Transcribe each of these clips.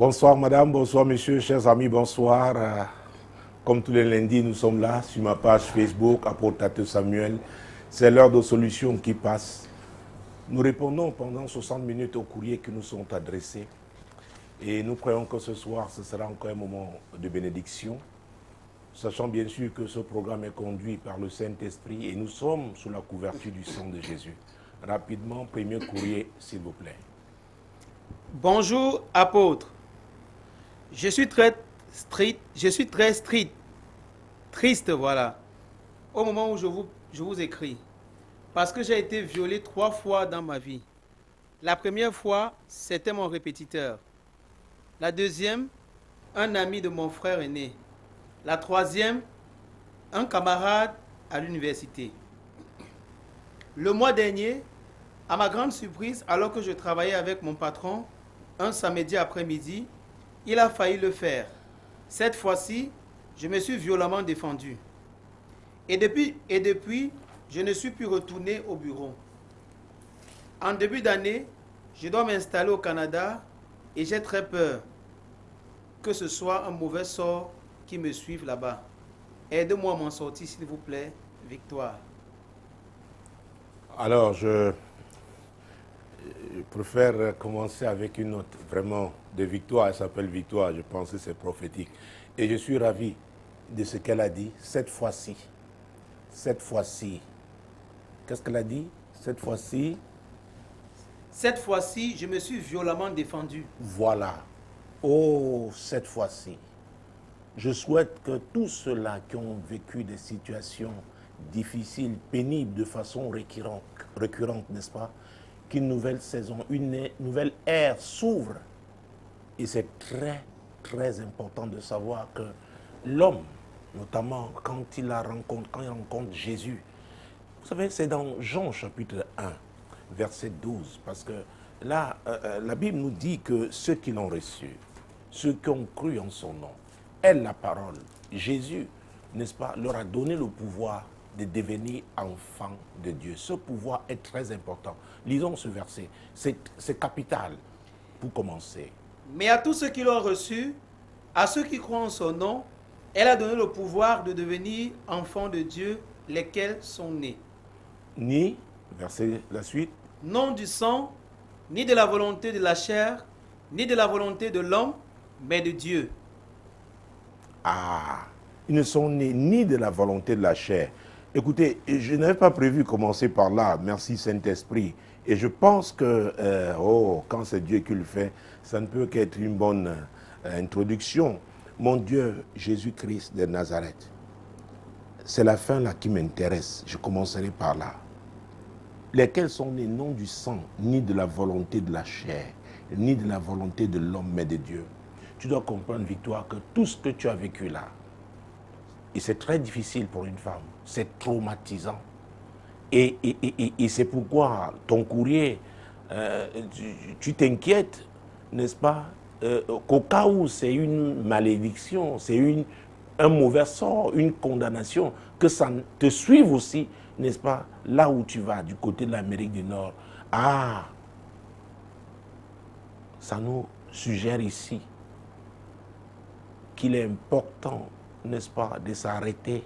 Bonsoir madame, bonsoir monsieur, chers amis, bonsoir. Comme tous les lundis, nous sommes là sur ma page Facebook, Apôtre Samuel. C'est l'heure de solutions qui passe. Nous répondons pendant 60 minutes aux courriers qui nous sont adressés. Et nous croyons que ce soir, ce sera encore un moment de bénédiction. Sachant bien sûr que ce programme est conduit par le Saint-Esprit et nous sommes sous la couverture du sang de Jésus. Rapidement, premier courrier, s'il vous plaît. Bonjour, apôtre. Je suis très triste, voilà, au moment où je vous écris, parce que j'ai été violé 3 fois dans ma vie. La première fois, c'était mon répétiteur. La deuxième, un ami de mon frère aîné. La troisième, un camarade à l'université. Le mois dernier, à ma grande surprise, alors que je travaillais avec mon patron, un samedi après-midi, il a failli le faire. Cette fois-ci, je me suis violemment défendu. Et depuis, je ne suis plus retourné au bureau. En début d'année, je dois m'installer au Canada et j'ai très peur que ce soit un mauvais sort qui me suive là-bas. Aide-moi à m'en sortir, s'il vous plaît, Victoire. Alors, je préfère commencer avec une note vraiment de Victoire. Elle s'appelle Victoire, je pense que c'est prophétique. Et je suis ravi de ce qu'elle a dit. Cette fois-ci, qu'est-ce qu'elle a dit? Cette fois-ci, je me suis violemment défendu. voilà. Oh, cette fois-ci. Je souhaite que tous ceux-là qui ont vécu des situations difficiles, pénibles, de façon récurrente, n'est-ce pas, qu'une nouvelle saison, une nouvelle ère s'ouvre. Et c'est très, très important de savoir que l'homme, notamment quand il rencontre Jésus, vous savez, c'est dans Jean chapitre 1, verset 12, parce que là, la Bible nous dit que ceux qui l'ont reçu, ceux qui ont cru en son nom, elle, la parole, Jésus, n'est-ce pas, leur a donné le pouvoir de devenir enfants de Dieu. Ce pouvoir est très important. Lisons ce verset. C'est capital pour commencer. Mais à tous ceux qui l'ont reçu, à ceux qui croient en son nom, elle a donné le pouvoir de devenir enfants de Dieu, lesquels sont nés. Ni, verset la suite. Non du sang, ni de la volonté de la chair, ni de la volonté de l'homme, mais de Dieu. Ah, ils ne sont nés ni de la volonté de la chair. Écoutez, je n'avais pas prévu commencer par là, merci Saint-Esprit. Et je pense que, quand c'est Dieu qui le fait, ça ne peut qu'être une bonne introduction. Mon Dieu, Jésus-Christ de Nazareth, c'est la fin là qui m'intéresse. Je commencerai par là. Lesquels sont nés non du sang, ni de la volonté de la chair, ni de la volonté de l'homme, mais de Dieu. Tu dois comprendre, Victoire, que tout ce que tu as vécu là, et c'est très difficile pour une femme, c'est traumatisant. Et c'est pourquoi ton courrier, tu t'inquiètes, n'est-ce pas, qu'au cas où c'est une malédiction, c'est un mauvais sort, une condamnation, que ça te suive aussi, n'est-ce pas, là où tu vas, du côté de l'Amérique du Nord. Ah, ça nous suggère ici qu'il est important, n'est-ce pas, de s'arrêter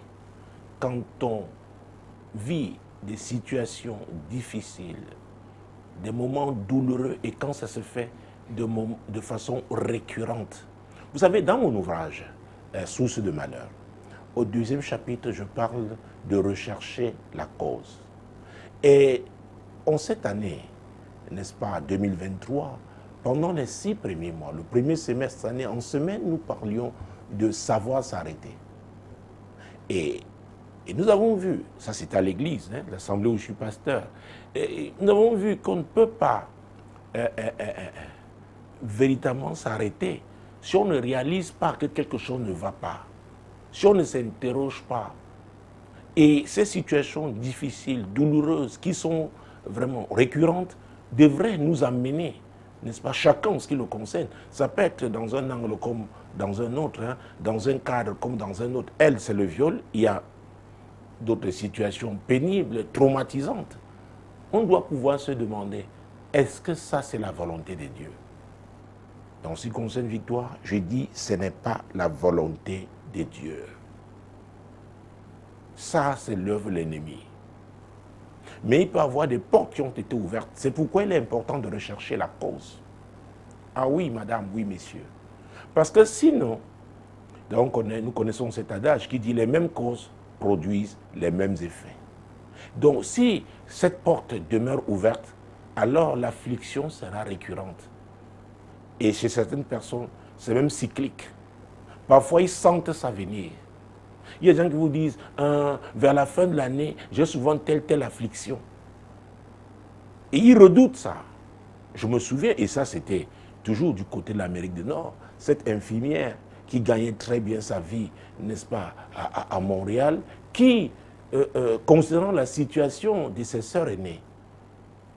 quand on vit des situations difficiles, des moments douloureux, et quand ça se fait de façon récurrente. Vous savez, dans mon ouvrage, Source de malheur, au 2e chapitre, je parle de rechercher la cause. Et en cette année, n'est-ce pas, 2023, pendant les 6 premiers mois, le premier semestre année, en semaine, nous parlions de savoir s'arrêter. Et nous avons vu, ça c'est à l'église, l'assemblée où je suis pasteur, et nous avons vu qu'on ne peut pas véritablement s'arrêter si on ne réalise pas que quelque chose ne va pas, si on ne s'interroge pas. Et ces situations difficiles, douloureuses, qui sont vraiment récurrentes, devraient nous amener, n'est-ce pas, chacun en ce qui le concerne. Ça peut être dans un angle comme dans un autre, dans un cadre comme dans un autre. Elle, c'est le viol. Il y a d'autres situations pénibles, traumatisantes. On doit pouvoir se demander, est-ce que ça, c'est la volonté de Dieu? dans ce qui concerne Victoire, je dis, ce n'est pas la volonté de Dieu. Ça, c'est l'œuvre de l'ennemi. Mais il peut y avoir des portes qui ont été ouvertes. C'est pourquoi il est important de rechercher la cause. Ah oui, madame, oui, messieurs. Parce que sinon, donc nous connaissons cet adage qui dit les mêmes causes produisent les mêmes effets. Donc, si cette porte demeure ouverte, alors l'affliction sera récurrente. Et chez certaines personnes, c'est même cyclique. Parfois, ils sentent ça venir. Il y a des gens qui vous disent, vers la fin de l'année, j'ai souvent telle affliction. Et ils redoutent ça. Je me souviens, et ça c'était toujours du côté de l'Amérique du Nord, cette infirmière qui gagnait très bien sa vie, n'est-ce pas, à Montréal, qui, considérant la situation de ses sœurs aînées,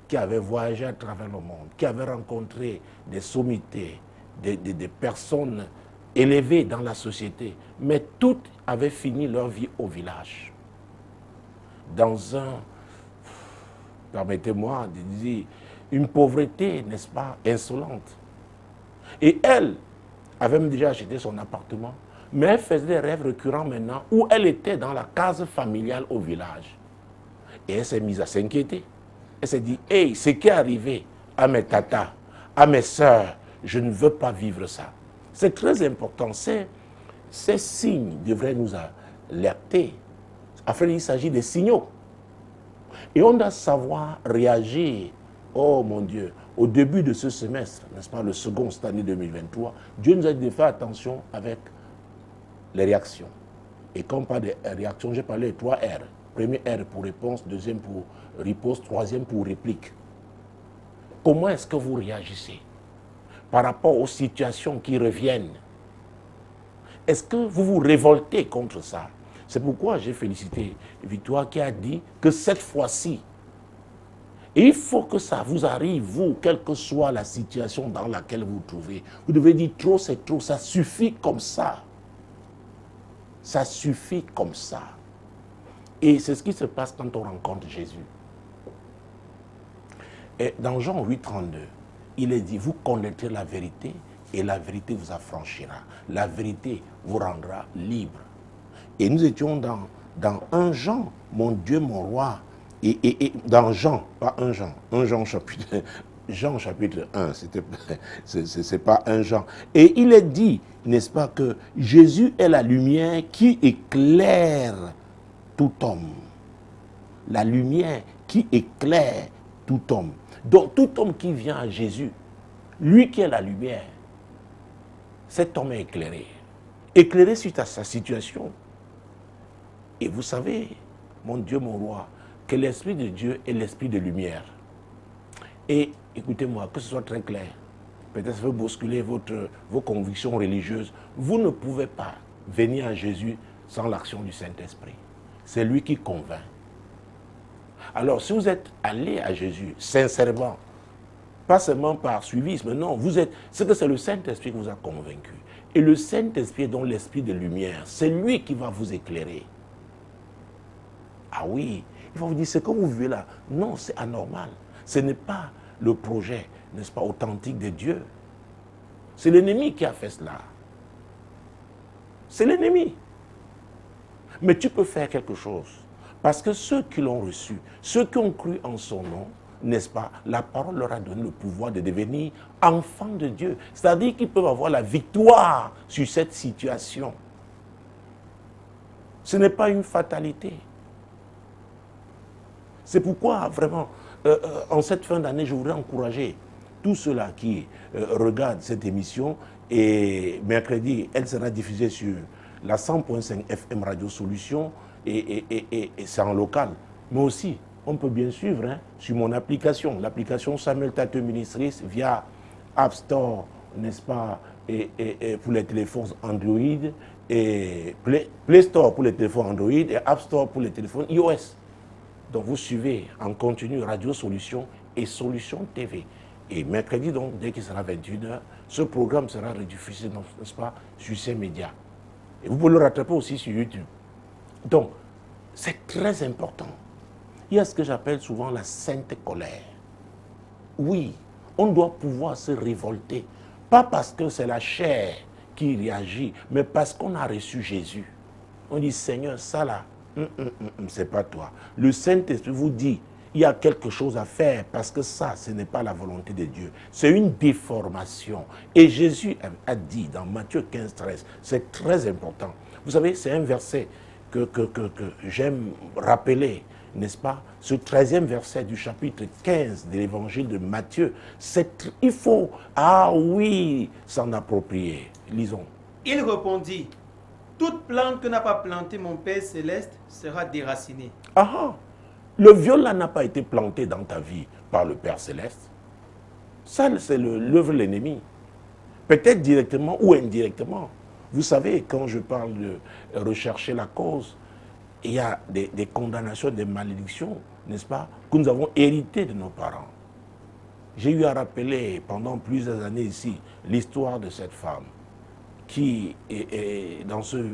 qui avaient voyagé à travers le monde, qui avaient rencontré des sommités, des personnes élevées dans la société, mais toutes avaient fini leur vie au village. Dans permettez-moi de dire, une pauvreté, n'est-ce pas, insolente. Et elle avait même déjà acheté son appartement, mais elle faisait des rêves récurrents maintenant où elle était dans la case familiale au village. Et elle s'est mise à s'inquiéter. Elle s'est dit, hey, ce qui est arrivé à mes tatas, à mes sœurs, je ne veux pas vivre ça. C'est très important. Ces signes devraient nous alerter. Enfin, il s'agit des signaux. Et on doit savoir réagir. Oh mon Dieu, au début de ce semestre, n'est-ce pas, le second, cette année 2023, Dieu nous a dit de faire attention avec les réactions. Et quand on parle de réactions, j'ai parlé de 3 R. Premier R pour réponse, deuxième pour riposte, troisième pour réplique. Comment est-ce que vous réagissez par rapport aux situations qui reviennent? Est-ce que vous vous révoltez contre ça? C'est pourquoi j'ai félicité Victoire qui a dit que cette fois-ci, il faut que ça vous arrive, vous, quelle que soit la situation dans laquelle vous vous trouvez. Vous devez dire trop, c'est trop, ça suffit comme ça. Ça suffit comme ça. Et c'est ce qui se passe quand on rencontre Jésus. Et dans Jean 8, 32, il est dit, vous connaîtrez la vérité et la vérité vous affranchira. La vérité vous rendra libre. Et nous étions dans 1 Jean, mon Dieu, mon roi. Et dans Jean, pas 1 Jean, 1 Jean chapitre, Jean chapitre 1, c'est pas 1 Jean. Et il est dit, n'est-ce pas, que Jésus est la lumière qui éclaire tout homme. La lumière qui éclaire tout homme. Donc tout homme qui vient à Jésus, lui qui est la lumière, cet homme est éclairé. Éclairé suite à sa situation. Et vous savez, mon Dieu, mon roi, que l'Esprit de Dieu est l'Esprit de lumière. Et écoutez-moi, que ce soit très clair, peut-être ça veut bousculer vos convictions religieuses, vous ne pouvez pas venir à Jésus sans l'action du Saint-Esprit. C'est lui qui convainc. Alors, si vous êtes allé à Jésus sincèrement, pas seulement par suivisme, non, c'est que c'est le Saint-Esprit qui vous a convaincu. Et le Saint-Esprit est donc l'Esprit de lumière. C'est lui qui va vous éclairer. Ah oui, il va vous dire, ce que vous vivez là, non, c'est anormal. Ce n'est pas le projet, n'est-ce pas, authentique de Dieu. C'est l'ennemi qui a fait cela. C'est l'ennemi. Mais tu peux faire quelque chose. Parce que ceux qui l'ont reçu, ceux qui ont cru en son nom, n'est-ce pas, la parole leur a donné le pouvoir de devenir enfants de Dieu. C'est-à-dire qu'ils peuvent avoir la victoire sur cette situation. Ce n'est pas une fatalité. C'est pourquoi, vraiment, en cette fin d'année, je voudrais encourager tous ceux-là qui regardent cette émission. Et mercredi, elle sera diffusée sur la 100.5 FM Radio Solution et c'est en local. Mais aussi, on peut bien suivre sur mon application, l'application Samuel Tate Ministries via App Store, n'est-ce pas, et pour les téléphones Android, et Play Store pour les téléphones Android et App Store pour les téléphones iOS. Donc vous suivez en continu Radio Solution et Solution TV. Et mercredi, donc, dès qu'il sera 21h, ce programme sera rediffusé, n'est-ce pas, sur ces médias. Et vous pouvez le rattraper aussi sur YouTube. Donc, c'est très important. Il y a ce que j'appelle souvent la sainte colère. Oui, on doit pouvoir se révolter. pas parce que c'est la chair qui réagit, mais parce qu'on a reçu Jésus. On dit, Seigneur, ça là, c'est pas toi. Le Saint-Esprit vous dit, il y a quelque chose à faire parce que ça, ce n'est pas la volonté de Dieu. C'est une déformation. Et Jésus a dit dans Matthieu 15, 13, c'est très important. Vous savez, c'est un verset que j'aime rappeler, n'est-ce pas? Ce 13e verset du chapitre 15 de l'évangile de Matthieu, il faut, s'en approprier. Lisons. Il répondit, toute plante que n'a pas planté mon Père céleste sera déracinée. Le viol là n'a pas été planté dans ta vie par le Père céleste. Ça, c'est l'œuvre de l'ennemi. Peut-être directement ou indirectement. Vous savez, quand je parle de rechercher la cause, il y a des condamnations, des malédictions, n'est-ce pas, que nous avons héritées de nos parents. J'ai eu à rappeler pendant plusieurs années ici l'histoire de cette femme qui, dans ce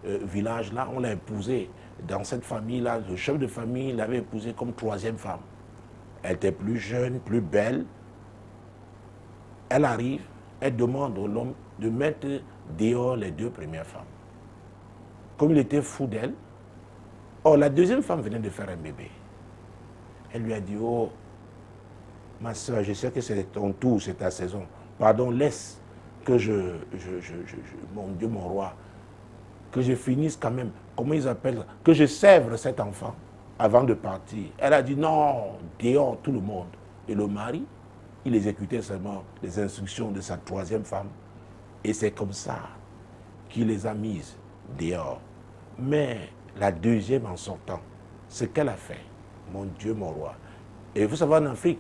village-là, on l'a épousée. Dans cette famille-là, le chef de famille l'avait épousée comme troisième femme. Elle était plus jeune, plus belle. Elle arrive, elle demande à l'homme de mettre dehors les deux premières femmes. Comme il était fou d'elle, la deuxième femme venait de faire un bébé. Elle lui a dit, oh, ma soeur, je sais que c'est ton tour, c'est ta saison. Pardon, laisse que mon Dieu, mon roi, que je finisse quand même, comment ils appellent, que je sèvre cet enfant avant de partir. Elle a dit non, dehors tout le monde. Et le mari, il exécutait seulement les instructions de sa troisième femme. Et c'est comme ça qu'il les a mises dehors. Mais la deuxième en sortant, ce qu'elle a fait, mon Dieu, mon roi. Et vous savez, en Afrique,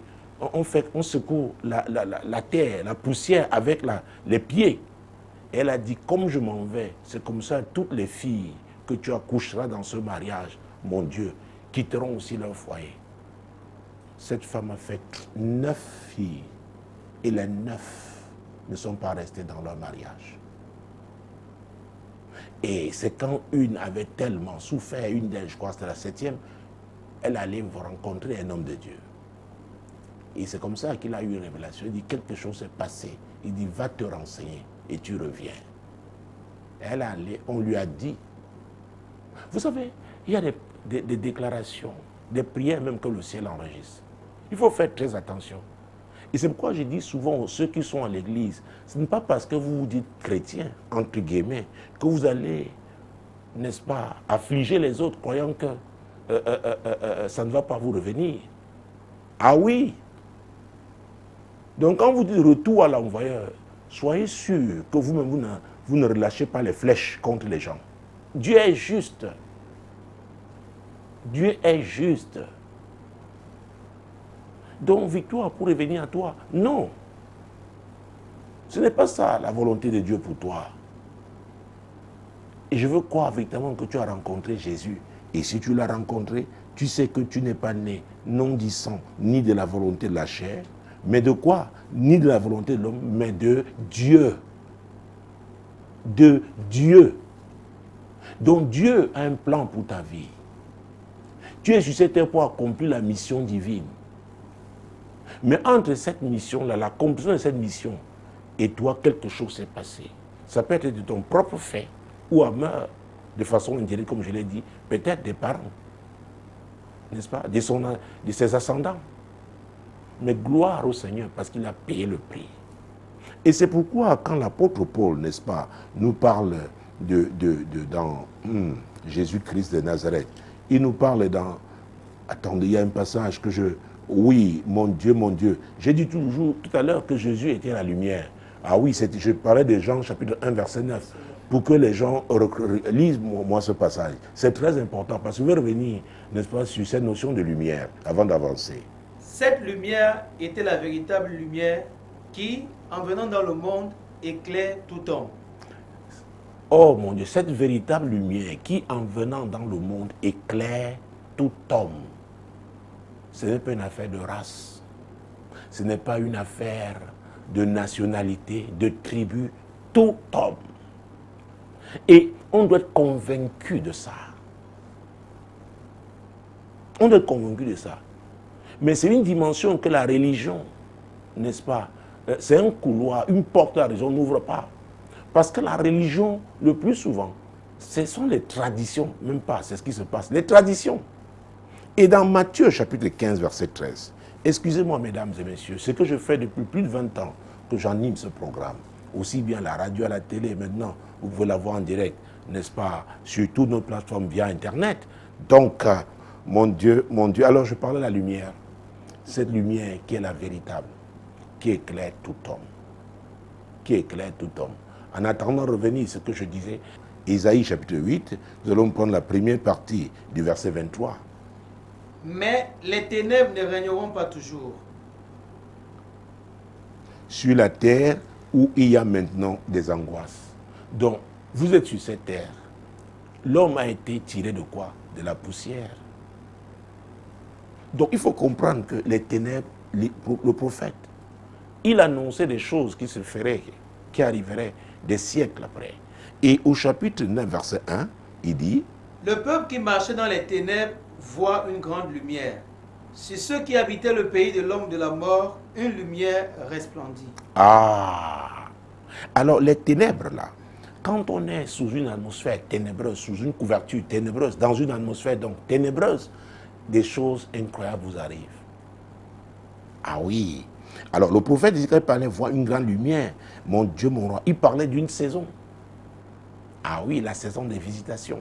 on secoue la terre, la poussière avec les pieds. Elle a dit, comme je m'en vais, c'est comme ça toutes les filles que tu accoucheras dans ce mariage, mon Dieu, quitteront aussi leur foyer. Cette femme a fait 9 filles et les 9 ne sont pas restées dans leur mariage. Et c'est quand une avait tellement souffert, une d'elles, je crois c'était la 7e, elle allait rencontrer un homme de Dieu. Et c'est comme ça qu'il a eu une révélation. Il dit, quelque chose s'est passé. Il dit, va te renseigner et tu reviens. Elle allait, on lui a dit. Vous savez, il y a des déclarations, des prières même que le ciel enregistre. Il faut faire très attention. Et c'est pourquoi je dis souvent aux ceux qui sont à l'église, ce n'est pas parce que vous vous dites chrétien, entre guillemets, que vous allez, n'est-ce pas, affliger les autres, croyant que ça ne va pas vous revenir. Ah oui. Donc quand vous dites retour à l'envoyeur, soyez sûr que vous-même, vous ne relâchez pas les flèches contre les gens. Dieu est juste. Dieu est juste. Donc, victoire pour revenir à toi. Non. Ce n'est pas ça la volonté de Dieu pour toi. Et je veux croire véritablement que tu as rencontré Jésus. Et si tu l'as rencontré, tu sais que tu n'es pas né non du sang, ni de la volonté de la chair, mais de quoi? Ni de la volonté de l'homme, mais de Dieu. De Dieu. Donc Dieu a un plan pour ta vie. Tu es sur cette terre pour accomplir la mission divine. Mais entre cette mission-là, l'accomplissement de cette mission, et toi, quelque chose s'est passé. Ça peut être de ton propre fait, ou à meurtre, de façon indirecte, comme je l'ai dit, peut-être des parents, n'est-ce pas, de ses ascendants. Mais gloire au Seigneur, parce qu'il a payé le prix. Et c'est pourquoi, quand l'apôtre Paul, n'est-ce pas, nous parle dans Jésus-Christ de Nazareth, il nous parle dans... Attendez, il y a un passage que oui, mon Dieu. J'ai dit toujours tout à l'heure que Jésus était la lumière. Ah oui, je parlais de Jean chapitre 1, verset 9. Pour que les gens lisent moi ce passage. C'est très important parce que je vais revenir, n'est-ce pas, sur cette notion de lumière avant d'avancer. Cette lumière était la véritable lumière qui, en venant dans le monde, éclaire tout homme. Oh mon Dieu, cette véritable lumière qui, en venant dans le monde, éclaire tout homme. Ce n'est pas une affaire de race. Ce n'est pas une affaire de nationalité, de tribu. Tout homme. Et on doit être convaincu de ça. On doit être convaincu de ça. Mais c'est une dimension que la religion, n'est-ce pas, c'est un couloir, une porte à la religion n'ouvre pas. Parce que la religion, le plus souvent, ce sont les traditions, même pas, c'est ce qui se passe, les traditions. Et dans Matthieu chapitre 15, verset 13, excusez-moi mesdames et messieurs, ce que je fais depuis plus de 20 ans que j'anime ce programme, aussi bien à la radio, à la télé, maintenant, vous pouvez la voir en direct, n'est-ce pas, sur toutes nos plateformes via Internet. Donc, mon Dieu, alors je parlais de la lumière, cette lumière qui est la véritable, qui éclaire tout homme, qui éclaire tout homme. En attendant de revenir, ce que je disais, Isaïe chapitre 8, nous allons prendre la première partie du verset 23. Mais les ténèbres ne régneront pas toujours. Sur la terre où il y a maintenant des angoisses. Donc, vous êtes sur cette terre. L'homme a été tiré de quoi? De la poussière. Donc, il faut comprendre que les ténèbres, le prophète, il annonçait des choses qui se feraient, qui arriveraient des siècles après. Et au chapitre 9, verset 1, il dit: Le peuple qui marchait dans les ténèbres voit une grande lumière. Sur ceux qui habitaient le pays de l'homme de la mort, une lumière resplendit. Ah! Alors, les ténèbres, là, quand on est sous une atmosphère ténébreuse, sous une couverture ténébreuse, dans une atmosphère donc ténébreuse, des choses incroyables vous arrivent. Ah oui! Alors, le prophète Ézéchiel parlait, voit une grande lumière. Mon Dieu, mon roi. Il parlait d'une saison. Ah oui, la saison des visitations.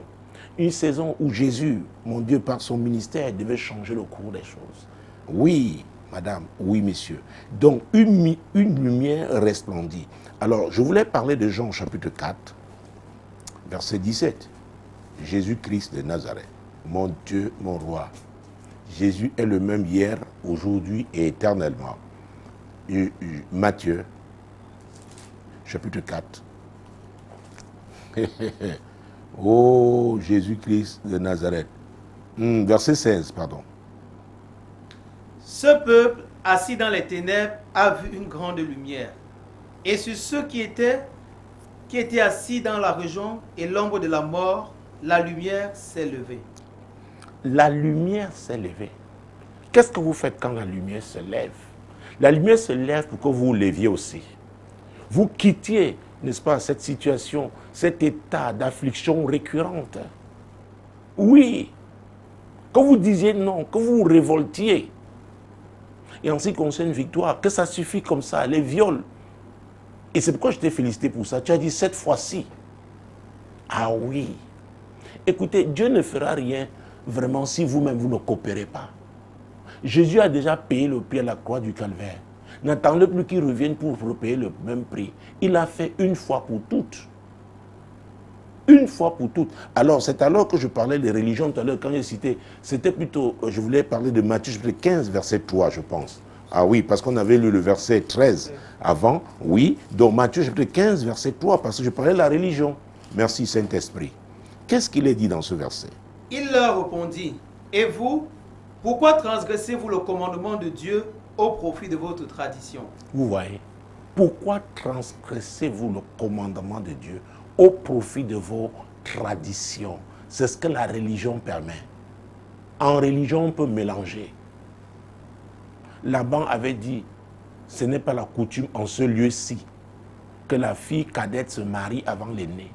Une saison où Jésus, mon Dieu, par son ministère, devait changer le cours des choses. Oui, madame, oui, monsieur. Donc, une lumière resplendit. Alors, je voulais parler de Jean chapitre 4, verset 17. Jésus-Christ de Nazareth, mon Dieu, mon roi. Jésus est le même hier, aujourd'hui et éternellement. Matthieu, chapitre 4. Oh, Jésus-Christ de Nazareth. Verset 16, pardon. Ce peuple, assis dans les ténèbres, a vu une grande lumière. Et sur ceux qui étaient assis dans la région et l'ombre de la mort, la lumière s'est levée. La lumière s'est levée. Qu'est-ce que vous faites quand la lumière se lève? La lumière se lève pour que vous vous leviez aussi. Vous quittiez, n'est-ce pas, cette situation, cet état d'affliction récurrente. Oui, que vous disiez non, que vous vous révoltiez. Et en ce qui concerne victoire, que ça suffit comme ça, les viols. Et c'est pourquoi je t'ai félicité pour ça. Tu as dit cette fois-ci. Ah oui. Écoutez, Dieu ne fera rien vraiment si vous-même vous ne coopérez pas. Jésus a déjà payé le prix à la croix du calvaire. N'attendez plus qu'il revienne pour payer le même prix. Il a fait une fois pour toutes. Une fois pour toutes. Alors, c'est alors que je parlais des religions tout à l'heure, quand j'ai cité, c'était plutôt, je voulais parler de Matthieu chapitre 15, verset 3, je pense. Ah oui, parce qu'on avait lu le verset 13 avant, oui. Donc, Matthieu chapitre 15, verset 3, parce que je parlais de la religion. Merci, Saint-Esprit. Qu'est-ce qu'il est dit dans ce verset? Il leur répondit: Et vous, pourquoi transgressez-vous le commandement de Dieu au profit de votre tradition? Vous voyez, pourquoi transgressez-vous le commandement de Dieu au profit de vos traditions? C'est ce que la religion permet. En religion, on peut mélanger. Laban avait dit, ce n'est pas la coutume en ce lieu-ci que la fille cadette se marie avant l'aînée.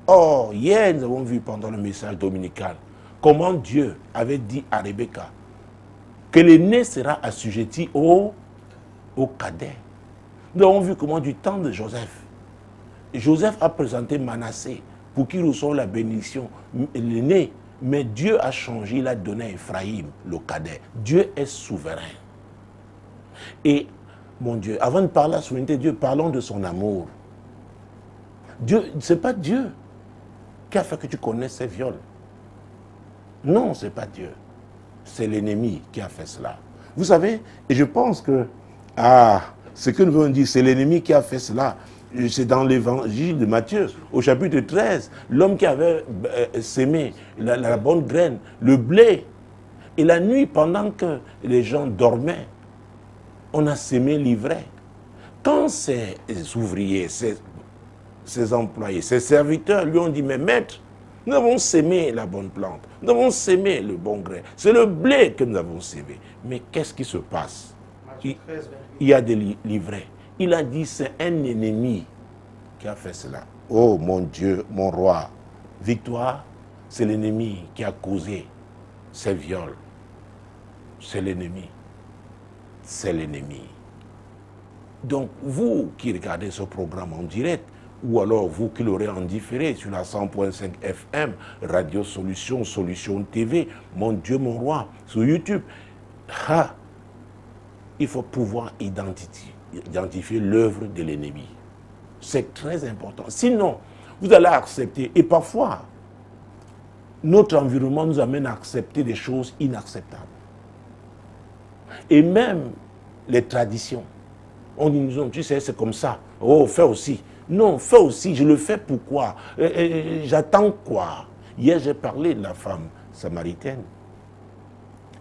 Or, hier, nous avons vu pendant le message dominical comment Dieu avait dit à Rebecca que l'aîné sera assujetti au cadet. Nous avons vu comment du temps de Joseph, Joseph a présenté Manassé pour qu'il reçoive la bénédiction, l'aîné, mais Dieu a changé, il a donné à Ephraïm, le cadet. Dieu est souverain. Et, mon Dieu, avant de parler de la souveraineté de Dieu, parlons de son amour. Dieu, ce n'est pas Dieu qui a fait que tu connaisses ces viols. Non, ce n'est pas Dieu. C'est l'ennemi qui a fait cela. Vous savez, et je pense que, ce que nous voulons dire, c'est l'ennemi qui a fait cela. C'est dans l'évangile de Matthieu, au chapitre 13, l'homme qui avait sémé la bonne graine, le blé. Et la nuit, pendant que les gens dormaient, on a sémé l'ivraie. Quand ces ouvriers, ses employés, ses serviteurs lui ont dit, mais maître, nous avons sémé la bonne plante, nous avons sémé le bon grain. C'est le blé que nous avons sémé. Mais qu'est-ce qui se passe? il y a des livrets. Il a dit c'est un ennemi qui a fait cela. Oh mon Dieu, mon roi, victoire, c'est l'ennemi qui a causé ces viols. C'est l'ennemi. C'est l'ennemi. Donc, vous qui regardez ce programme en direct, ou alors vous qui l'aurez en différé sur la 100.5 FM, Radio Solution, Solution TV, mon Dieu, mon roi, sur YouTube, il faut pouvoir identifier l'œuvre de l'ennemi. C'est très important. Sinon, vous allez accepter, et parfois, notre environnement nous amène à accepter des choses inacceptables. Et même les traditions. On dit, non, tu sais, c'est comme ça. Oh, fais aussi. Non, fais aussi. Je le fais pourquoi? J'attends quoi? Hier, j'ai parlé de la femme samaritaine.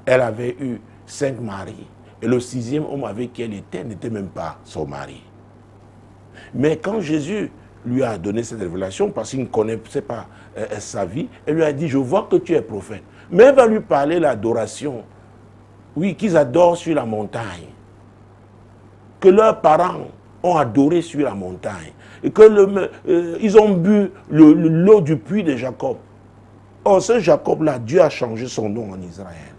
Elle avait eu 5 maris. Et le 6e homme avec qui elle était n'était même pas son mari. Mais quand Jésus lui a donné cette révélation, parce qu'il ne connaissait pas sa vie, elle lui a dit, je vois que tu es prophète. Mais elle va lui parler de l'adoration. Oui, qu'ils adorent sur la montagne. Que leurs parents ont adoré sur la montagne. Et que ils ont bu l'eau du puits de Jacob. Or, ce Jacob-là, Dieu a changé son nom en Israël.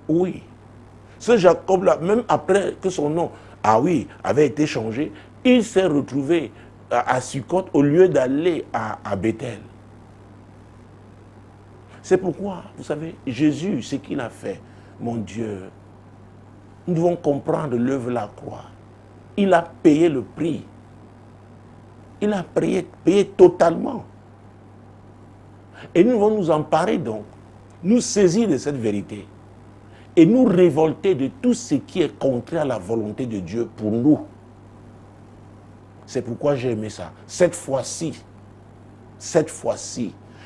Oui. Ce Jacob-là, même après que son nom, avait été changé, il s'est retrouvé à Sukkot au lieu d'aller à Bethel. C'est pourquoi, vous savez, Jésus, ce qu'il a fait, mon Dieu, nous devons comprendre l'œuvre de la croix. Il a payé le prix. Il a payé totalement. Et nous devons nous emparer donc, nous saisir de cette vérité et nous révolter de tout ce qui est contraire à la volonté de Dieu pour nous. C'est pourquoi j'ai aimé ça. Cette fois-ci,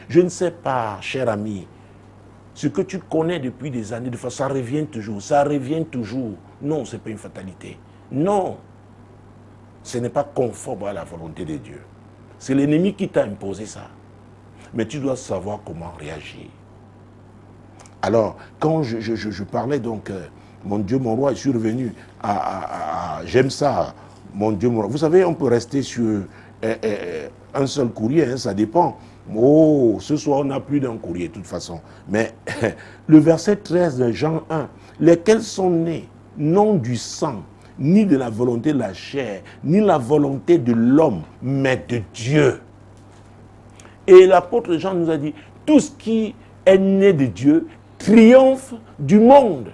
je ne sais pas, cher ami, ce que tu connais depuis des années, de façon, ça revient toujours. Non, ce n'est pas une fatalité. Non, ce n'est pas conforme à la volonté de Dieu. C'est l'ennemi qui t'a imposé ça. Mais tu dois savoir comment réagir. Alors, quand je parlais donc, mon Dieu, mon roi, je suis revenu j'aime ça, mon Dieu, mon roi. Vous savez, on peut rester sur un seul courrier, hein, ça dépend. Oh, ce soir, on n'a plus d'un courrier, de toute façon. Mais le verset 13 de Jean 1, lesquels sont nés, non du sang, ni de la volonté de la chair, ni la volonté de l'homme, mais de Dieu. Et l'apôtre Jean nous a dit, tout ce qui est né de Dieu triomphe du monde.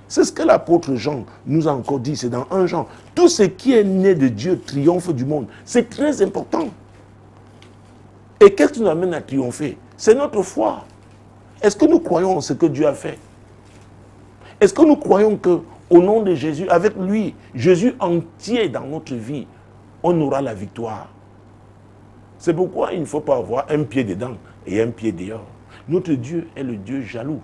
C'est ce que l'apôtre Jean nous a encore dit, c'est dans 1 Jean. Tout ce qui est né de Dieu triomphe du monde. C'est très important. Et qu'est-ce qui nous amène à triompher? C'est notre foi. Est-ce que nous croyons en ce que Dieu a fait? Est-ce que nous croyons qu'au nom de Jésus, avec lui, Jésus entier dans notre vie, on aura la victoire? C'est pourquoi il ne faut pas avoir un pied dedans et un pied dehors. Notre Dieu est le Dieu jaloux.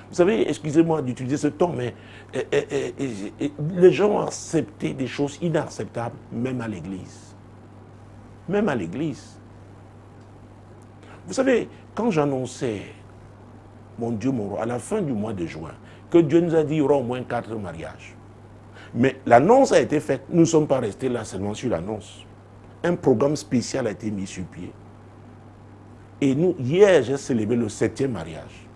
Vous savez, excusez-moi d'utiliser ce ton, mais les gens ont accepté des choses inacceptables, même à l'église. Même à l'église. Vous savez, quand j'annonçais, mon Dieu, mon roi, à la fin du mois de juin, que Dieu nous a dit qu'il y aura au moins 4 mariages. Mais l'annonce a été faite, nous ne sommes pas restés là seulement sur l'annonce. Un programme spécial a été mis sur pied. Et nous, hier, j'ai célébré le 7e mariage.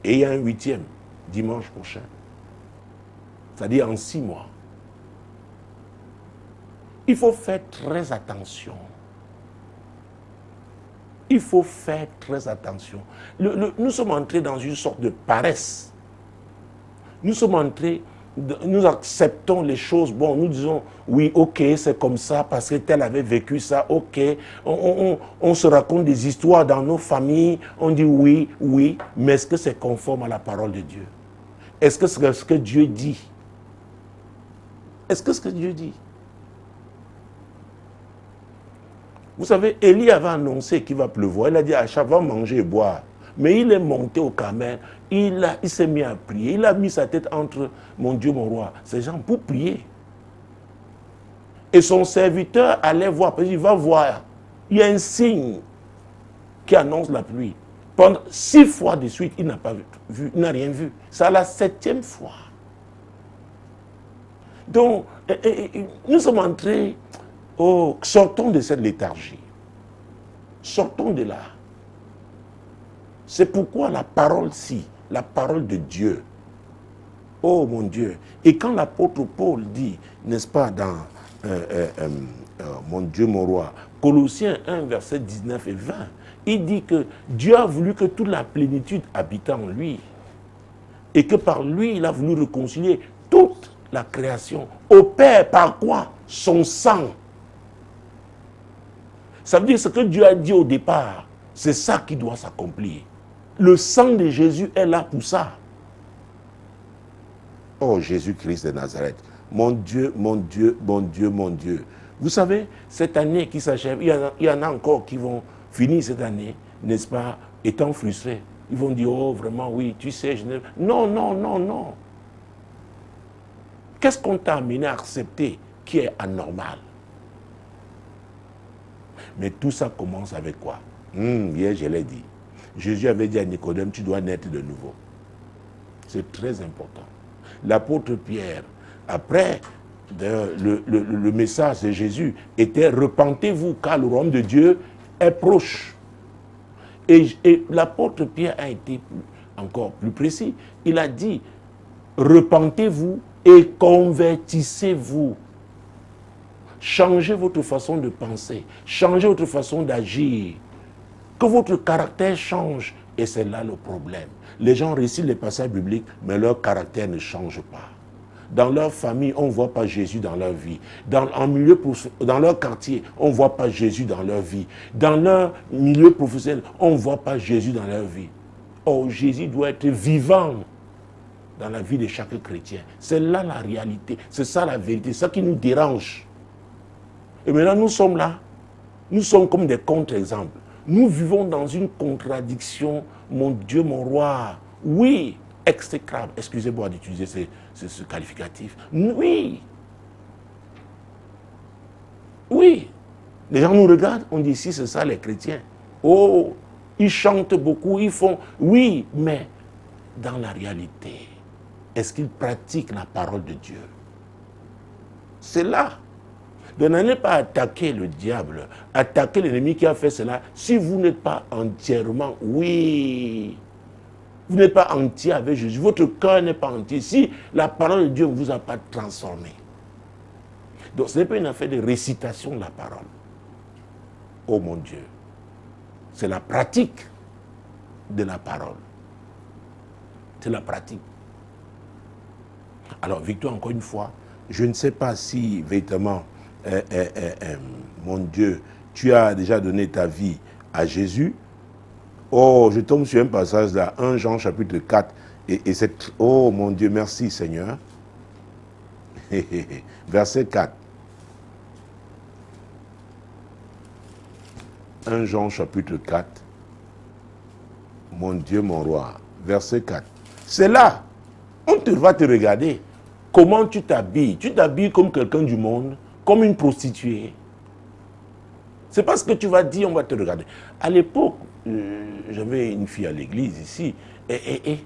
Et il y a un 8e dimanche prochain. C'est-à-dire en 6 mois. Il faut faire très attention. Il faut faire très attention. Nous sommes entrés dans une sorte de paresse. Nous sommes entrés, nous acceptons les choses. Bon, nous disons, oui, ok, c'est comme ça, parce que tel avait vécu ça, ok. On se raconte des histoires dans nos familles. On dit oui, oui, mais est-ce que c'est conforme à la parole de Dieu? Est-ce que c'est ce que Dieu dit? Est-ce que ce que Dieu dit? Vous savez, Élie avait annoncé qu'il va pleuvoir. Il a dit à Achab, va manger et boire. Mais il est monté au Carmel. Il s'est mis à prier. Il a mis sa tête entre mon Dieu, mon roi, ces gens pour prier. Et son serviteur allait voir. Parce qu'il va voir. Il y a un signe qui annonce la pluie. Pendant 6 fois de suite, il n'a pas vu, il n'a rien vu. C'est à la 7e fois. Donc, nous sommes entrés, sortons de cette léthargie. Sortons de là. C'est pourquoi la parole-ci, la parole de Dieu, oh mon Dieu. Et quand l'apôtre Paul dit, n'est-ce pas, dans mon Dieu, mon roi, Colossiens 1, verset 19 et 20, il dit que Dieu a voulu que toute la plénitude habite en lui. Et que par lui, il a voulu réconcilier toute la création au Père. Par quoi? Son sang. Ça veut dire ce que Dieu a dit au départ, c'est ça qui doit s'accomplir. Le sang de Jésus est là pour ça. Oh Jésus-Christ de Nazareth, mon Dieu, mon Dieu, mon Dieu, mon Dieu. Vous savez, cette année qui s'achève, il y en a encore qui vont finir cette année, n'est-ce pas, étant frustrés. Ils vont dire, oh vraiment, oui, tu sais, je ne... Non, non, non, non. Qu'est-ce qu'on t'a amené à accepter qui est anormal? Mais tout ça commence avec quoi? Hier, je l'ai dit. Jésus avait dit à Nicodème, tu dois naître de nouveau. C'est très important. L'apôtre Pierre, après le message de Jésus, était repentez-vous car le royaume de Dieu est proche. Et l'apôtre Pierre a été encore plus précis. Il a dit, repentez-vous et convertissez-vous. Changez votre façon de penser, changez votre façon d'agir. Que votre caractère change. Et c'est là le problème. Les gens récitent les passages bibliques, mais leur caractère ne change pas. Dans leur famille, on ne voit pas Jésus dans leur vie. Dans leur quartier, on ne voit pas Jésus dans leur vie. Dans leur milieu professionnel, on ne voit pas Jésus dans leur vie. Oh, Jésus doit être vivant dans la vie de chaque chrétien. C'est là la réalité. C'est ça la vérité. C'est ça qui nous dérange. Et maintenant, nous sommes là. Nous sommes comme des contre-exemples. Nous vivons dans une contradiction, mon Dieu, mon roi. Oui, exécrable. Excusez-moi d'utiliser ce qualificatif. Oui. Oui. Les gens nous regardent, on dit si c'est ça les chrétiens. Oh, ils chantent beaucoup, ils font. Oui, mais dans la réalité, est-ce qu'ils pratiquent la parole de Dieu? C'est là. Donc n'allez pas attaquer le diable, attaquer l'ennemi qui a fait cela, si vous n'êtes pas entièrement, oui, vous n'êtes pas entier avec Jésus, votre cœur n'est pas entier, si la parole de Dieu ne vous a pas transformé. Donc ce n'est pas une affaire de récitation de la parole. Oh mon Dieu, c'est la pratique de la parole. C'est la pratique. Alors Victor, encore une fois, je ne sais pas si véritablement mon Dieu, tu as déjà donné ta vie à Jésus. Oh, je tombe sur un passage là, 1 Jean chapitre 4, et c'est... Oh mon Dieu, merci Seigneur. Verset 4. 1 Jean chapitre 4. Mon Dieu, mon roi. Verset 4. C'est là, va te regarder. Comment tu t'habilles? Tu t'habilles comme quelqu'un du monde, comme une prostituée. C'est parce que tu vas dire, on va te regarder. À l'époque, j'avais une fille à l'église ici, et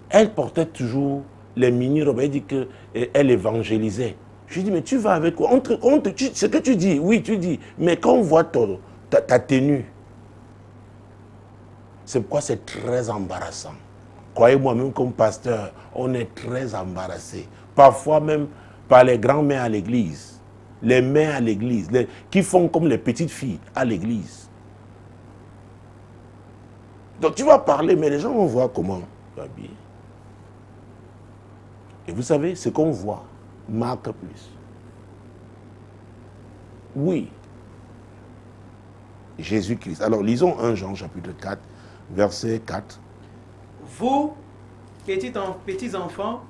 elle portait toujours les mini-robes. Elle dit qu'elle évangélisait. Je lui dis, mais tu vas avec quoi? Ce que tu dis, oui, tu dis, mais quand on voit ta tenue, c'est pourquoi c'est très embarrassant. Croyez-moi, même comme pasteur, on est très embarrassé. Parfois même par les grands-mères à l'église. Les mères à l'église, qui font comme les petites filles à l'église. Donc tu vas parler, mais les gens vont voir comment tu es habillé. Et vous savez, ce qu'on voit marque plus. Oui. Jésus-Christ. Alors lisons 1 Jean chapitre 4, verset 4. Vous, petits enfants,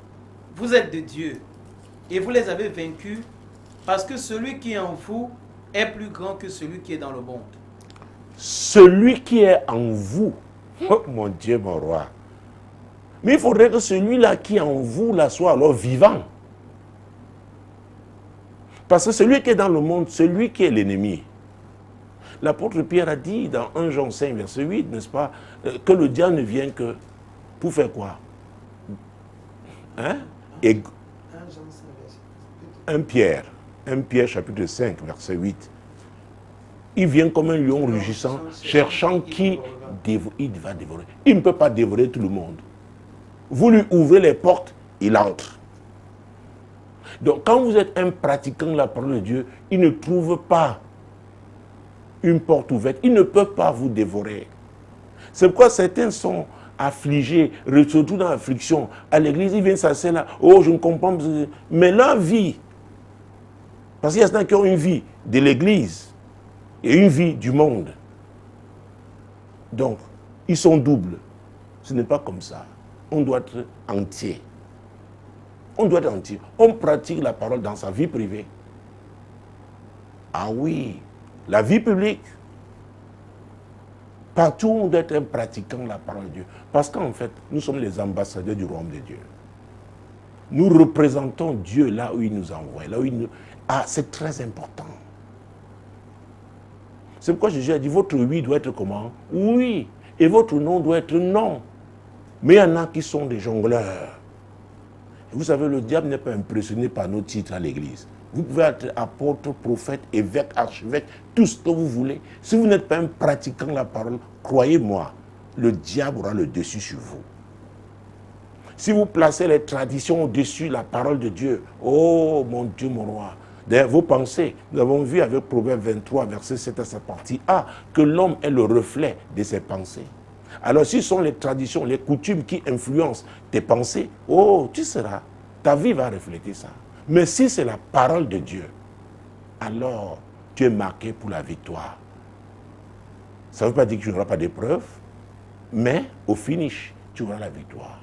vous êtes de Dieu, et vous les avez vaincus, parce que celui qui est en vous est plus grand que celui qui est dans le monde. Celui qui est en vous, oh mon Dieu, mon roi. Mais il faudrait que celui-là qui est en vous là soit alors vivant. Parce que celui qui est dans le monde, celui qui est l'ennemi. L'apôtre Pierre a dit dans 1 Jean 5, verset 8, n'est-ce pas, que le diable ne vient que pour faire quoi? Hein? Et 1 Pierre chapitre 5, verset 8. Il vient comme un lion rugissant, cherchant qui il va dévorer. Il ne peut pas dévorer tout le monde. Vous lui ouvrez les portes, il entre. Donc quand vous êtes un pratiquant de la parole de Dieu, il ne trouve pas une porte ouverte. Il ne peut pas vous dévorer. C'est pourquoi certains sont affligés, surtout dans l'affliction. À l'église, ils viennent s'asseoir là. Oh, je ne comprends pas. Mais leur vie, parce qu'il y a certains qui ont une vie de l'église et une vie du monde. Donc, ils sont doubles. Ce n'est pas comme ça. On doit être entier. On doit être entier. On pratique la parole dans sa vie privée. Ah oui, la vie publique. Partout, on doit être un pratiquant de la parole de Dieu. Parce qu'en fait, nous sommes les ambassadeurs du royaume de Dieu. Nous représentons Dieu là où il nous envoie. Là où il nous... Ah, c'est très important. C'est pourquoi Jésus a dit, votre oui doit être comment? Oui. Et votre non doit être non. Mais il y en a qui sont des jongleurs. Vous savez, le diable n'est pas impressionné par nos titres à l'église. Vous pouvez être apôtre, prophète, évêque, archevêque, tout ce que vous voulez. Si vous n'êtes pas un pratiquant de la parole, croyez-moi, le diable aura le dessus sur vous. Si vous placez les traditions au-dessus de la parole de Dieu, oh mon Dieu, mon roi, d'ailleurs, vos pensées, nous avons vu avec Proverbe 23, verset 7 à sa partie A, que l'homme est le reflet de ses pensées. Alors, si ce sont les traditions, les coutumes qui influencent tes pensées, oh, tu seras, ta vie va refléter ça. Mais si c'est la parole de Dieu, alors tu es marqué pour la victoire. Ça ne veut pas dire que tu n'auras pas d'épreuve, mais au finish, tu auras la victoire.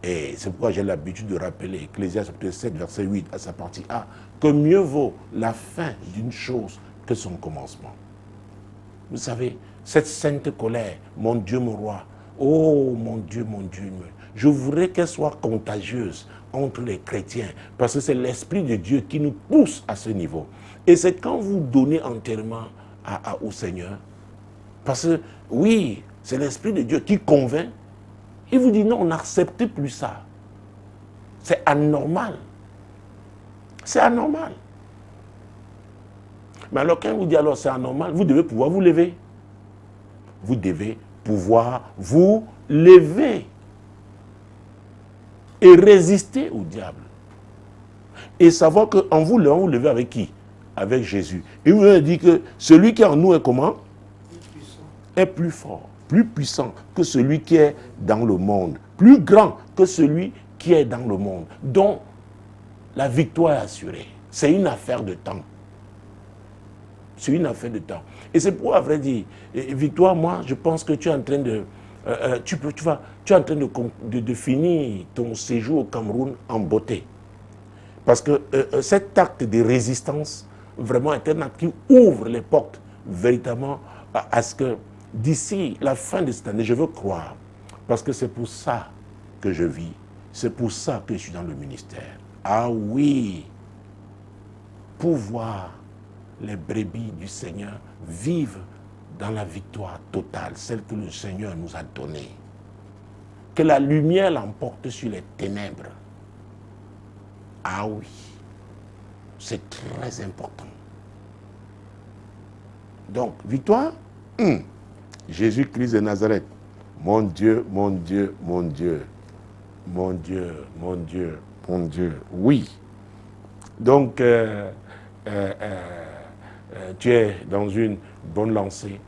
Et c'est pourquoi j'ai l'habitude de rappeler Ecclésiaste 7, verset 8 à sa partie A, que mieux vaut la fin d'une chose que son commencement. Vous savez, cette sainte colère, mon Dieu, mon roi, oh mon Dieu, je voudrais qu'elle soit contagieuse entre les chrétiens, parce que c'est l'Esprit de Dieu qui nous pousse à ce niveau. Et c'est quand vous donnez entièrement au Seigneur, parce que oui, c'est l'Esprit de Dieu qui convainc, il vous dit non, on n'accepte plus ça. C'est anormal. C'est anormal. Mais alors quand vous dit alors c'est anormal, vous devez pouvoir vous lever. Vous devez pouvoir vous lever et résister au diable. Et savoir qu'en vous levant, vous levez avec qui? Avec Jésus. Et vous avez dit que celui qui est en nous est comment? Est plus fort, plus puissant que celui qui est dans le monde, plus grand que celui qui est dans le monde, dont la victoire est assurée. C'est une affaire de temps. C'est une affaire de temps. Et c'est pour, à vrai dire, Victoire, moi, je pense que tu es en train de... tu es en train de finir ton séjour au Cameroun en beauté. Parce que cet acte de résistance, vraiment, est un acte qui ouvre les portes, véritablement, à ce que d'ici la fin de cette année, je veux croire, parce que c'est pour ça que je vis, c'est pour ça que je suis dans le ministère. Ah oui, pour voir les brebis du Seigneur vivent dans la victoire totale, celle que le Seigneur nous a donnée. Que la lumière l'emporte sur les ténèbres. Ah oui, c'est très important. Donc, victoire, Jésus-Christ de Nazareth. Mon Dieu, mon Dieu, mon Dieu. Mon Dieu, mon Dieu, mon Dieu. Oui. Donc, tu es dans une bonne lancée.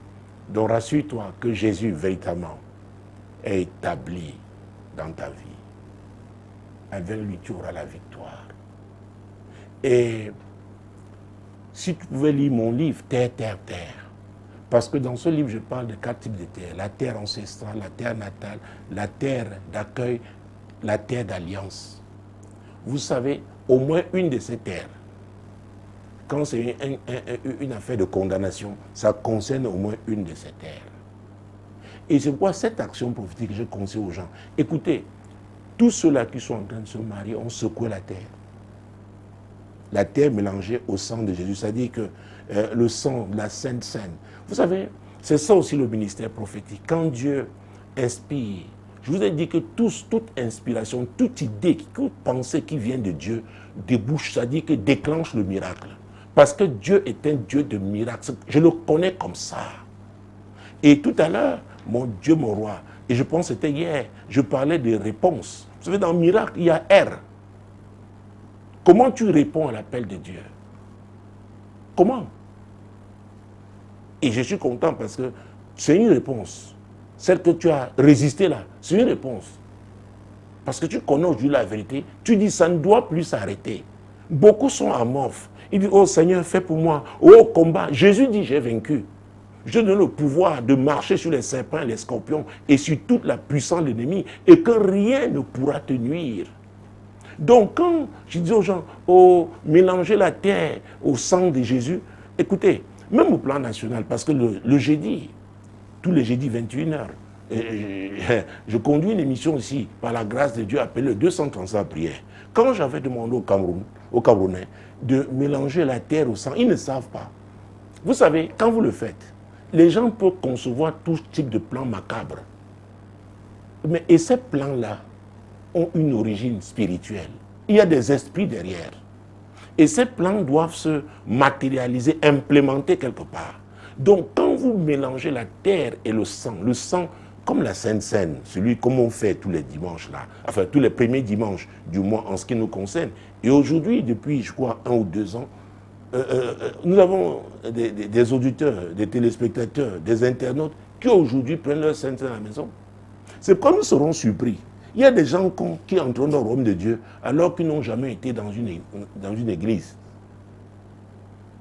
Donc, rassure-toi que Jésus, véritablement, est établi dans ta vie. Avec lui, tu auras la victoire. Et si tu pouvais lire mon livre, Terre, Terre, Terre, parce que dans ce livre, je parle de 4 types de terre. La terre ancestrale, la terre natale, la terre d'accueil, la terre d'alliance. Vous savez, au moins une de ces terres, quand c'est une affaire de condamnation, ça concerne au moins une de ces terres. Et c'est pourquoi cette action prophétique, je conseille aux gens, écoutez, tous ceux-là qui sont en train de se marier ont secoué la terre. la terre mélangée au sang de Jésus, c'est-à-dire que le sang de la Sainte Seine. Vous savez, c'est ça aussi le ministère prophétique. Quand Dieu inspire, je vous ai dit que toute inspiration, toute idée, toute pensée qui vient de Dieu débouche, c'est-à-dire que déclenche le miracle. Parce que Dieu est un Dieu de miracles. Je le connais comme ça. Et tout à l'heure, mon Dieu, mon roi, et je pense que c'était hier, je parlais des réponses. Vous savez, dans le miracle, il y a R. Comment tu réponds à l'appel de Dieu? Comment? Et je suis content parce que c'est une réponse. Celle que tu as résistée là, c'est une réponse. Parce que tu connais aujourd'hui la vérité, tu dis ça ne doit plus s'arrêter. Beaucoup sont amorphes. Ils disent, oh Seigneur, fais pour moi. Oh combat. Jésus dit, j'ai vaincu. Je donne le pouvoir de marcher sur les serpents et les scorpions et sur toute la puissance de l'ennemi et que rien ne pourra te nuire. Donc quand je dis aux gens, oh, mélangez la terre au sang de Jésus, écoutez, même au plan national, parce que le jeudi, tous les jeudis 21h, je conduis une émission ici, par la grâce de Dieu, appelée 235 prières. Quand j'avais demandé aux Camerounais de mélanger la terre au sang, ils ne savent pas. Vous savez, quand vous le faites, les gens peuvent concevoir tout type de plans macabres. Et ces plans-là ont une origine spirituelle. Il y a des esprits derrière. Et ces plans doivent se matérialiser, implémenter quelque part. Donc, quand vous mélangez la terre et le sang comme la Sainte Seine, celui comme on fait tous les dimanches là, enfin tous les premiers dimanches du mois en ce qui nous concerne. Et aujourd'hui, depuis je crois 1 ou 2 ans, nous avons des auditeurs, des téléspectateurs, des internautes qui aujourd'hui prennent leur Sainte Seine à la maison. C'est pourquoi nous serons surpris. Il y a des gens qui entreront dans le royaume de Dieu alors qu'ils n'ont jamais été dans une église.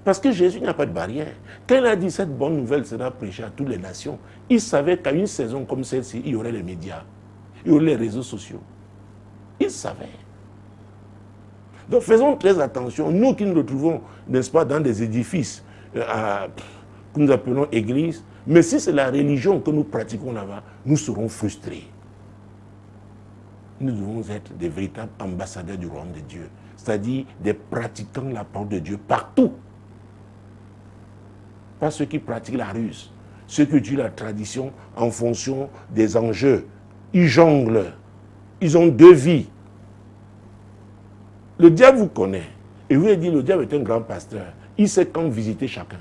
Parce que Jésus n'a pas de barrière. Quand il a dit cette bonne nouvelle sera prêchée à toutes les nations, il savait qu'à une saison comme celle-ci, il y aurait les médias, il y aurait les réseaux sociaux. Il savait. Donc faisons très attention, nous qui nous retrouvons, n'est-ce pas, dans des édifices que nous appelons églises, mais si c'est la religion que nous pratiquons là-bas, nous serons frustrés. Nous devons être des véritables ambassadeurs du royaume de Dieu, c'est-à-dire des pratiquants de la parole de Dieu partout. Pas ceux qui pratiquent la ruse, ceux qui utilisent la tradition en fonction des enjeux. Ils jonglent, ils ont 2 vies. Le diable vous connaît. Et vous avez dit, le diable est un grand pasteur. Il sait quand visiter chacun.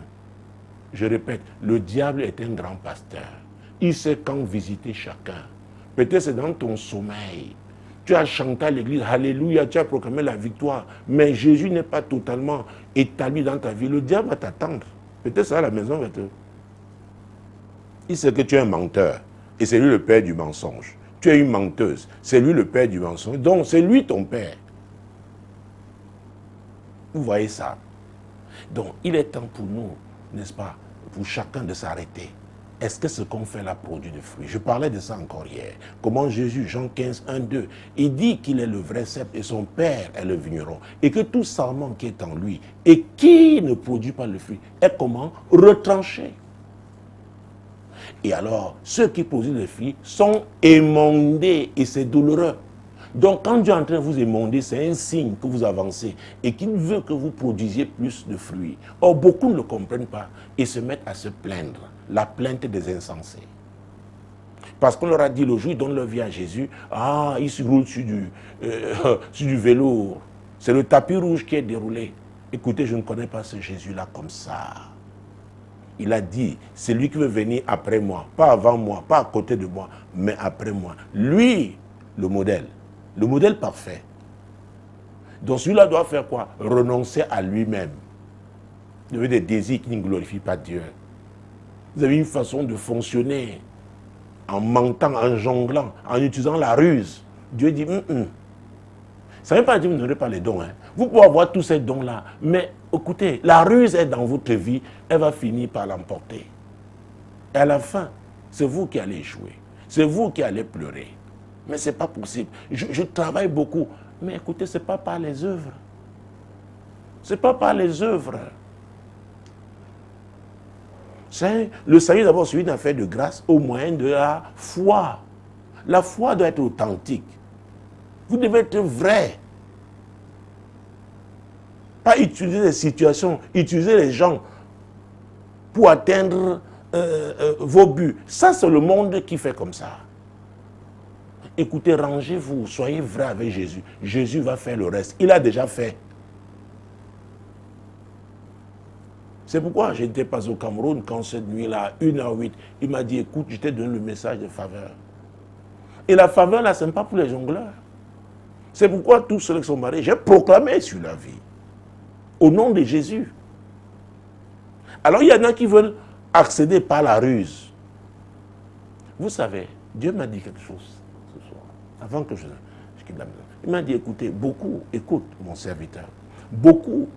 Je répète, le diable est un grand pasteur. Il sait quand visiter chacun. Peut-être c'est dans ton sommeil. Tu as chanté à l'église, alléluia, tu as proclamé la victoire. Mais Jésus n'est pas totalement établi dans ta vie. Le diable va t'attendre. Peut-être ça à la maison va te... Il sait que tu es un menteur. Et c'est lui le père du mensonge. Tu es une menteuse. C'est lui le père du mensonge. Donc c'est lui ton père. Vous voyez ça? Donc, il est temps pour nous, n'est-ce pas, pour chacun de s'arrêter. Est-ce que ce qu'on fait là produit des fruits? Je parlais de ça encore hier. Comment Jésus, Jean 15, 1, 2, il dit qu'il est le vrai cep et son Père est le vigneron. Et que tout sarment qui est en lui et qui ne produit pas le fruit est comment? Retranché. Et alors, ceux qui produisent le fruit sont émondés et c'est douloureux. Donc, quand Dieu est en train de vous émonder, c'est un signe que vous avancez et qu'il veut que vous produisiez plus de fruits. Or, beaucoup ne le comprennent pas et se mettent à se plaindre. La plainte des insensés. Parce qu'on leur a dit le jour, ils donnent leur vie à Jésus. Ah, ils se roulent sur du vélo. C'est le tapis rouge qui est déroulé. Écoutez, je ne connais pas ce Jésus-là comme ça. Il a dit, c'est lui qui veut venir après moi. Pas avant moi, pas à côté de moi, mais après moi. Lui, le modèle parfait. Donc celui-là doit faire quoi? Renoncer à lui-même. Vous avez des désirs qui ne glorifient pas Dieu. Vous avez une façon de fonctionner en mentant, en jonglant, en utilisant la ruse. Dieu dit, Ça ne veut pas dire que vous n'aurez pas les dons. Hein. Vous pouvez avoir tous ces dons-là, mais écoutez, la ruse est dans votre vie, elle va finir par l'emporter. Et à la fin, c'est vous qui allez échouer. C'est vous qui allez pleurer. Mais ce n'est pas possible. Je travaille beaucoup. Mais écoutez, ce n'est pas par les œuvres. Ce n'est pas par les œuvres. Le salut d'abord, c'est une affaire de grâce au moyen de la foi. La foi doit être authentique. Vous devez être vrai. Pas utiliser les situations, utiliser les gens pour atteindre vos buts. Ça, c'est le monde qui fait comme ça. Écoutez, rangez-vous, soyez vrai avec Jésus. Jésus va faire le reste. Il a déjà fait. C'est pourquoi je n'étais pas au Cameroun quand cette nuit-là, 1h08, il m'a dit, écoute, je t'ai donné le message de faveur. Et la faveur, là, ce n'est pas pour les jongleurs. C'est pourquoi tous ceux qui sont mariés, j'ai proclamé sur la vie. Au nom de Jésus. Alors, il y en a qui veulent accéder par la ruse. Vous savez, Dieu m'a dit quelque chose ce soir, avant que je quitte la maison. Il m'a dit, écoutez, beaucoup, écoute mon serviteur, beaucoup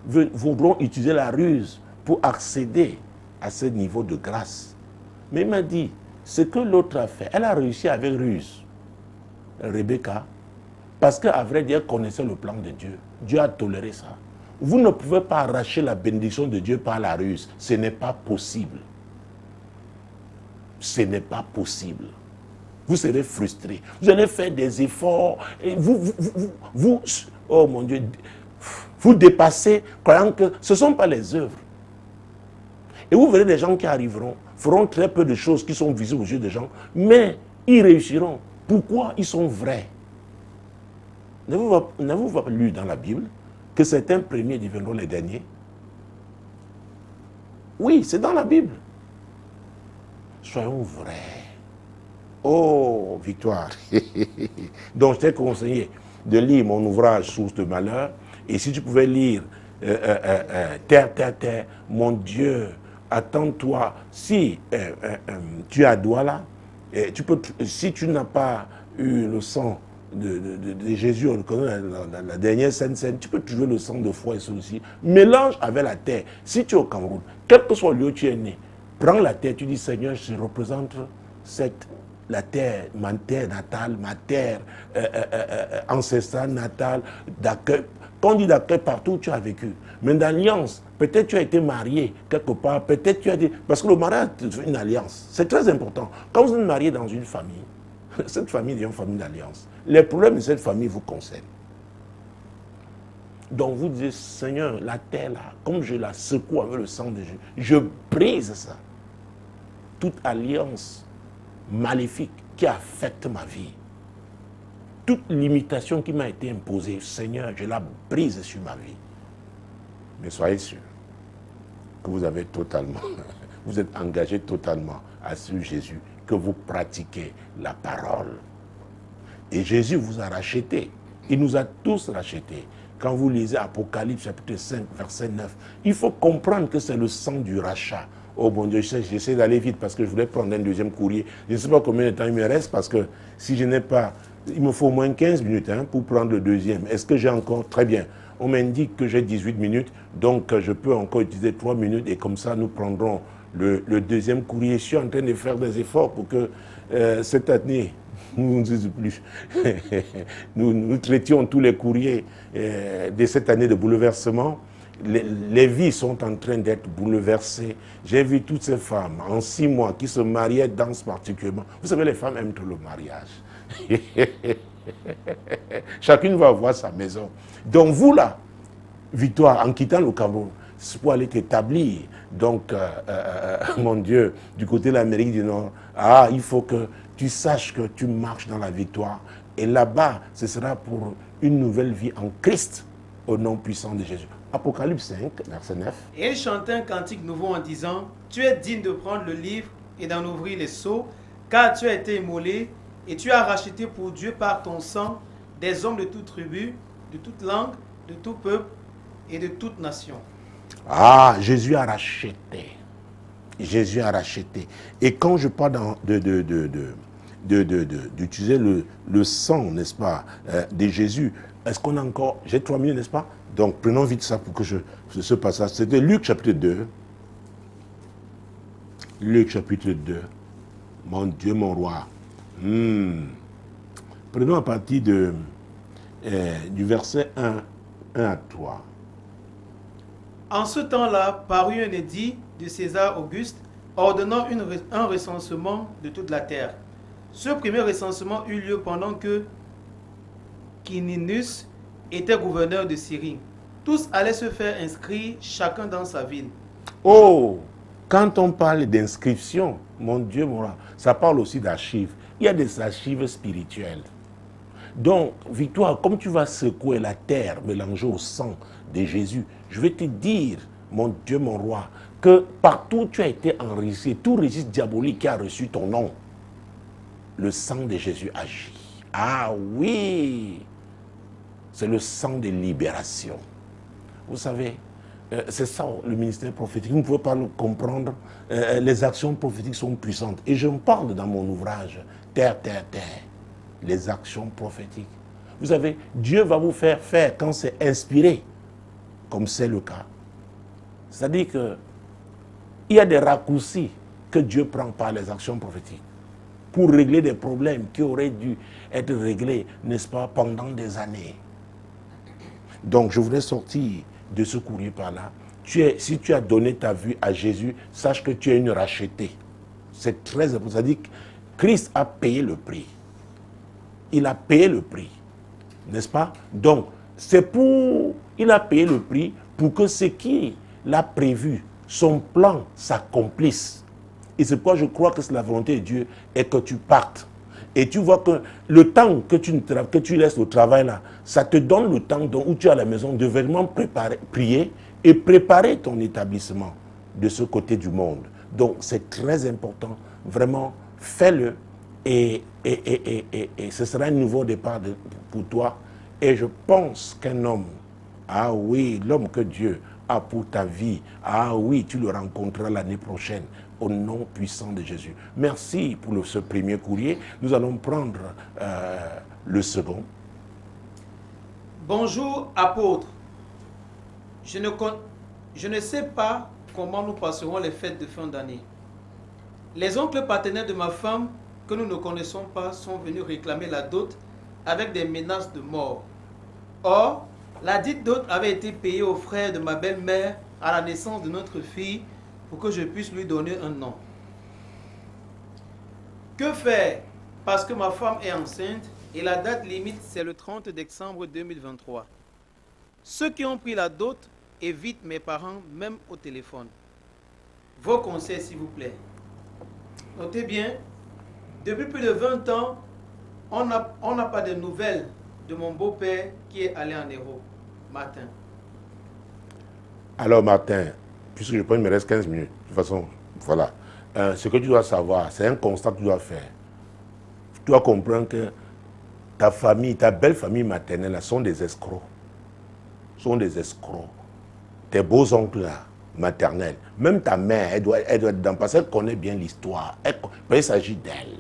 voudront utiliser la ruse pour accéder à ce niveau de grâce. Mais il m'a dit, ce que l'autre a fait, elle a réussi avec ruse. Rebecca, parce qu'à vrai dire, elle connaissait le plan de Dieu. Dieu a toléré ça. Vous ne pouvez pas arracher la bénédiction de Dieu par la ruse. Ce n'est pas possible. Ce n'est pas possible. Vous serez frustré. Vous allez faire des efforts. Et vous oh mon Dieu, vous dépassez, croyant que ce ne sont pas les œuvres. Et vous verrez des gens qui arriveront, feront très peu de choses qui sont visibles aux yeux des gens, mais ils réussiront. Pourquoi? Ils sont vrais. N'avez-vous pas lu dans la Bible que certains premiers deviendront les derniers? Oui, c'est dans la Bible. Soyons vrais. Oh, victoire. Donc, je t'ai conseillé de lire mon ouvrage Source de malheur. Et si tu pouvais lire Terre, terre, terre, mon Dieu, attends-toi. Si tu es à Douala, si tu n'as pas eu le sang de Jésus, on le connaît la dernière scène, tu peux trouver le sang de foi et celui-ci. Mélange avec la terre. Si tu es au Cameroun, quel que soit le lieu où tu es né, prends la terre, tu dis Seigneur, je représente la terre, ma terre natale, ma terre ancestrale, natale, d'accueil. Quand on dit d'accueil, partout où tu as vécu. Mais d'alliance, peut-être tu as été marié quelque part, peut-être tu as dit... Parce que le mariage, c'est une alliance. C'est très important. Quand vous êtes marié dans une famille, cette famille est une famille d'alliance. Les problèmes de cette famille vous concernent. Donc vous dites, Seigneur, la terre là, comme je la secoue avec le sang de Jésus, je brise ça. Toute alliance maléfique qui affecte ma vie, toute limitation qui m'a été imposée, Seigneur, je la brise sur ma vie. Mais soyez sûr que vous avez totalement, vous êtes engagé totalement à suivre Jésus, que vous pratiquez la parole. Et Jésus vous a racheté. Il nous a tous rachetés. Quand vous lisez Apocalypse chapitre 5, verset 9, il faut comprendre que c'est le sang du rachat. Oh mon Dieu, j'essaie d'aller vite parce que je voulais prendre un deuxième courrier. Je ne sais pas combien de temps il me reste parce que si je n'ai pas... Il me faut au moins 15 minutes pour prendre le deuxième. Est-ce que j'ai encore... Très bien. On m'indique que j'ai 18 minutes, donc je peux encore utiliser 3 minutes et comme ça nous prendrons le deuxième courrier. Je suis en train de faire des efforts pour que cette année, nous traitions tous les courriers de cette année de bouleversement. Les vies sont en train d'être bouleversées. J'ai vu toutes ces femmes en 6 mois qui se mariaient dans ce particulièrement. Vous savez, les femmes aiment trop le mariage. Chacune va avoir sa maison. Donc vous là, Victoire, en quittant le Cameroun, c'est pour aller t'établir. Donc, mon Dieu, du côté de l'Amérique du Nord, il faut que tu saches que tu marches dans la victoire. Et là-bas, ce sera pour une nouvelle vie en Christ, au nom puissant de Jésus. Apocalypse 5, verset 9. Et il chantait un cantique nouveau en disant, tu es digne de prendre le livre et d'en ouvrir les sceaux, car tu as été immolé et tu as racheté pour Dieu par ton sang des hommes de toute tribu, de toute langue, de tout peuple et de toute nation. Jésus a racheté. Jésus a racheté. Et quand je parle d'utiliser le sang, n'est-ce pas, de Jésus, est-ce qu'on a encore... J'ai 3 minutes, n'est-ce pas? Donc, prenons vite ça pour que ce passage. C'était Luc chapitre 2. Luc chapitre 2. Mon Dieu, mon roi. Prenons à partir du verset 1 à 3. En ce temps-là, parut un édit de César Auguste ordonnant un recensement de toute la terre. Ce premier recensement eut lieu pendant que Quirinus était gouverneur de Syrie. Tous allaient se faire inscrire, chacun dans sa ville. Oh, quand on parle d'inscription, mon Dieu, mon roi, ça parle aussi d'archives. Il y a des archives spirituelles. Donc, Victoire, comme tu vas secouer la terre mélangée au sang de Jésus, je vais te dire, mon Dieu, mon roi, que partout où tu as été enregistré, tout registre diabolique qui a reçu ton nom, le sang de Jésus agit. Ah oui, c'est le sang de libération. Vous savez, c'est ça le ministère prophétique. Vous ne pouvez pas le comprendre. Les actions prophétiques sont puissantes. Et je me parle dans mon ouvrage, Terre, Terre, Terre. Les actions prophétiques. Vous savez, Dieu va vous faire quand c'est inspiré, comme c'est le cas. C'est-à-dire qu'il y a des raccourcis que Dieu prend par les actions prophétiques pour régler des problèmes qui auraient dû être réglés, n'est-ce pas, pendant des années. Donc, je voudrais sortir de ce courrier par là. Si tu as donné ta vie à Jésus, sache que tu es une rachetée. C'est très important. C'est-à-dire que Christ a payé le prix. Il a payé le prix. N'est-ce pas? Donc, il a payé le prix pour que ce qu'il a prévu, son plan s'accomplisse. Et c'est pourquoi je crois que c'est la volonté de Dieu et que tu partes. Et tu vois que le temps que tu laisses au travail là, ça te donne le temps où tu es à la maison de vraiment prier et préparer ton établissement de ce côté du monde. Donc c'est très important. Vraiment, fais-le et ce sera un nouveau départ pour toi. Et je pense qu'un homme, ah oui, l'homme que Dieu a pour ta vie, ah oui, tu le rencontreras l'année prochaine. Au nom puissant de Jésus. Merci pour ce premier courrier. Nous allons prendre le second. Bonjour, apôtre. Je ne sais pas comment nous passerons les fêtes de fin d'année. Les oncles partenaires de ma femme, que nous ne connaissons pas, sont venus réclamer la dot avec des menaces de mort. Or, la dite dot avait été payée aux frères de ma belle-mère à la naissance de notre fille pour que je puisse lui donner un nom. Que faire? Parce que ma femme est enceinte et la date limite c'est le 30 décembre 2023. Ceux qui ont pris la dot évitent mes parents même au téléphone. Vos conseils s'il vous plaît. Notez bien, depuis plus de 20 ans, on n'a pas de nouvelles de mon beau-père qui est allé en Europe. Martin. Alors Martin, puisque je pense qu'il me reste 15 minutes, de toute façon, voilà. Ce que tu dois savoir, c'est un constat que tu dois faire. Tu dois comprendre que ta famille, ta belle famille maternelle, sont des escrocs. Sont des escrocs. Tes beaux oncles là, maternels, même ta mère, elle doit être dedans parce qu'elle connaît bien l'histoire. Il s'agit d'elle.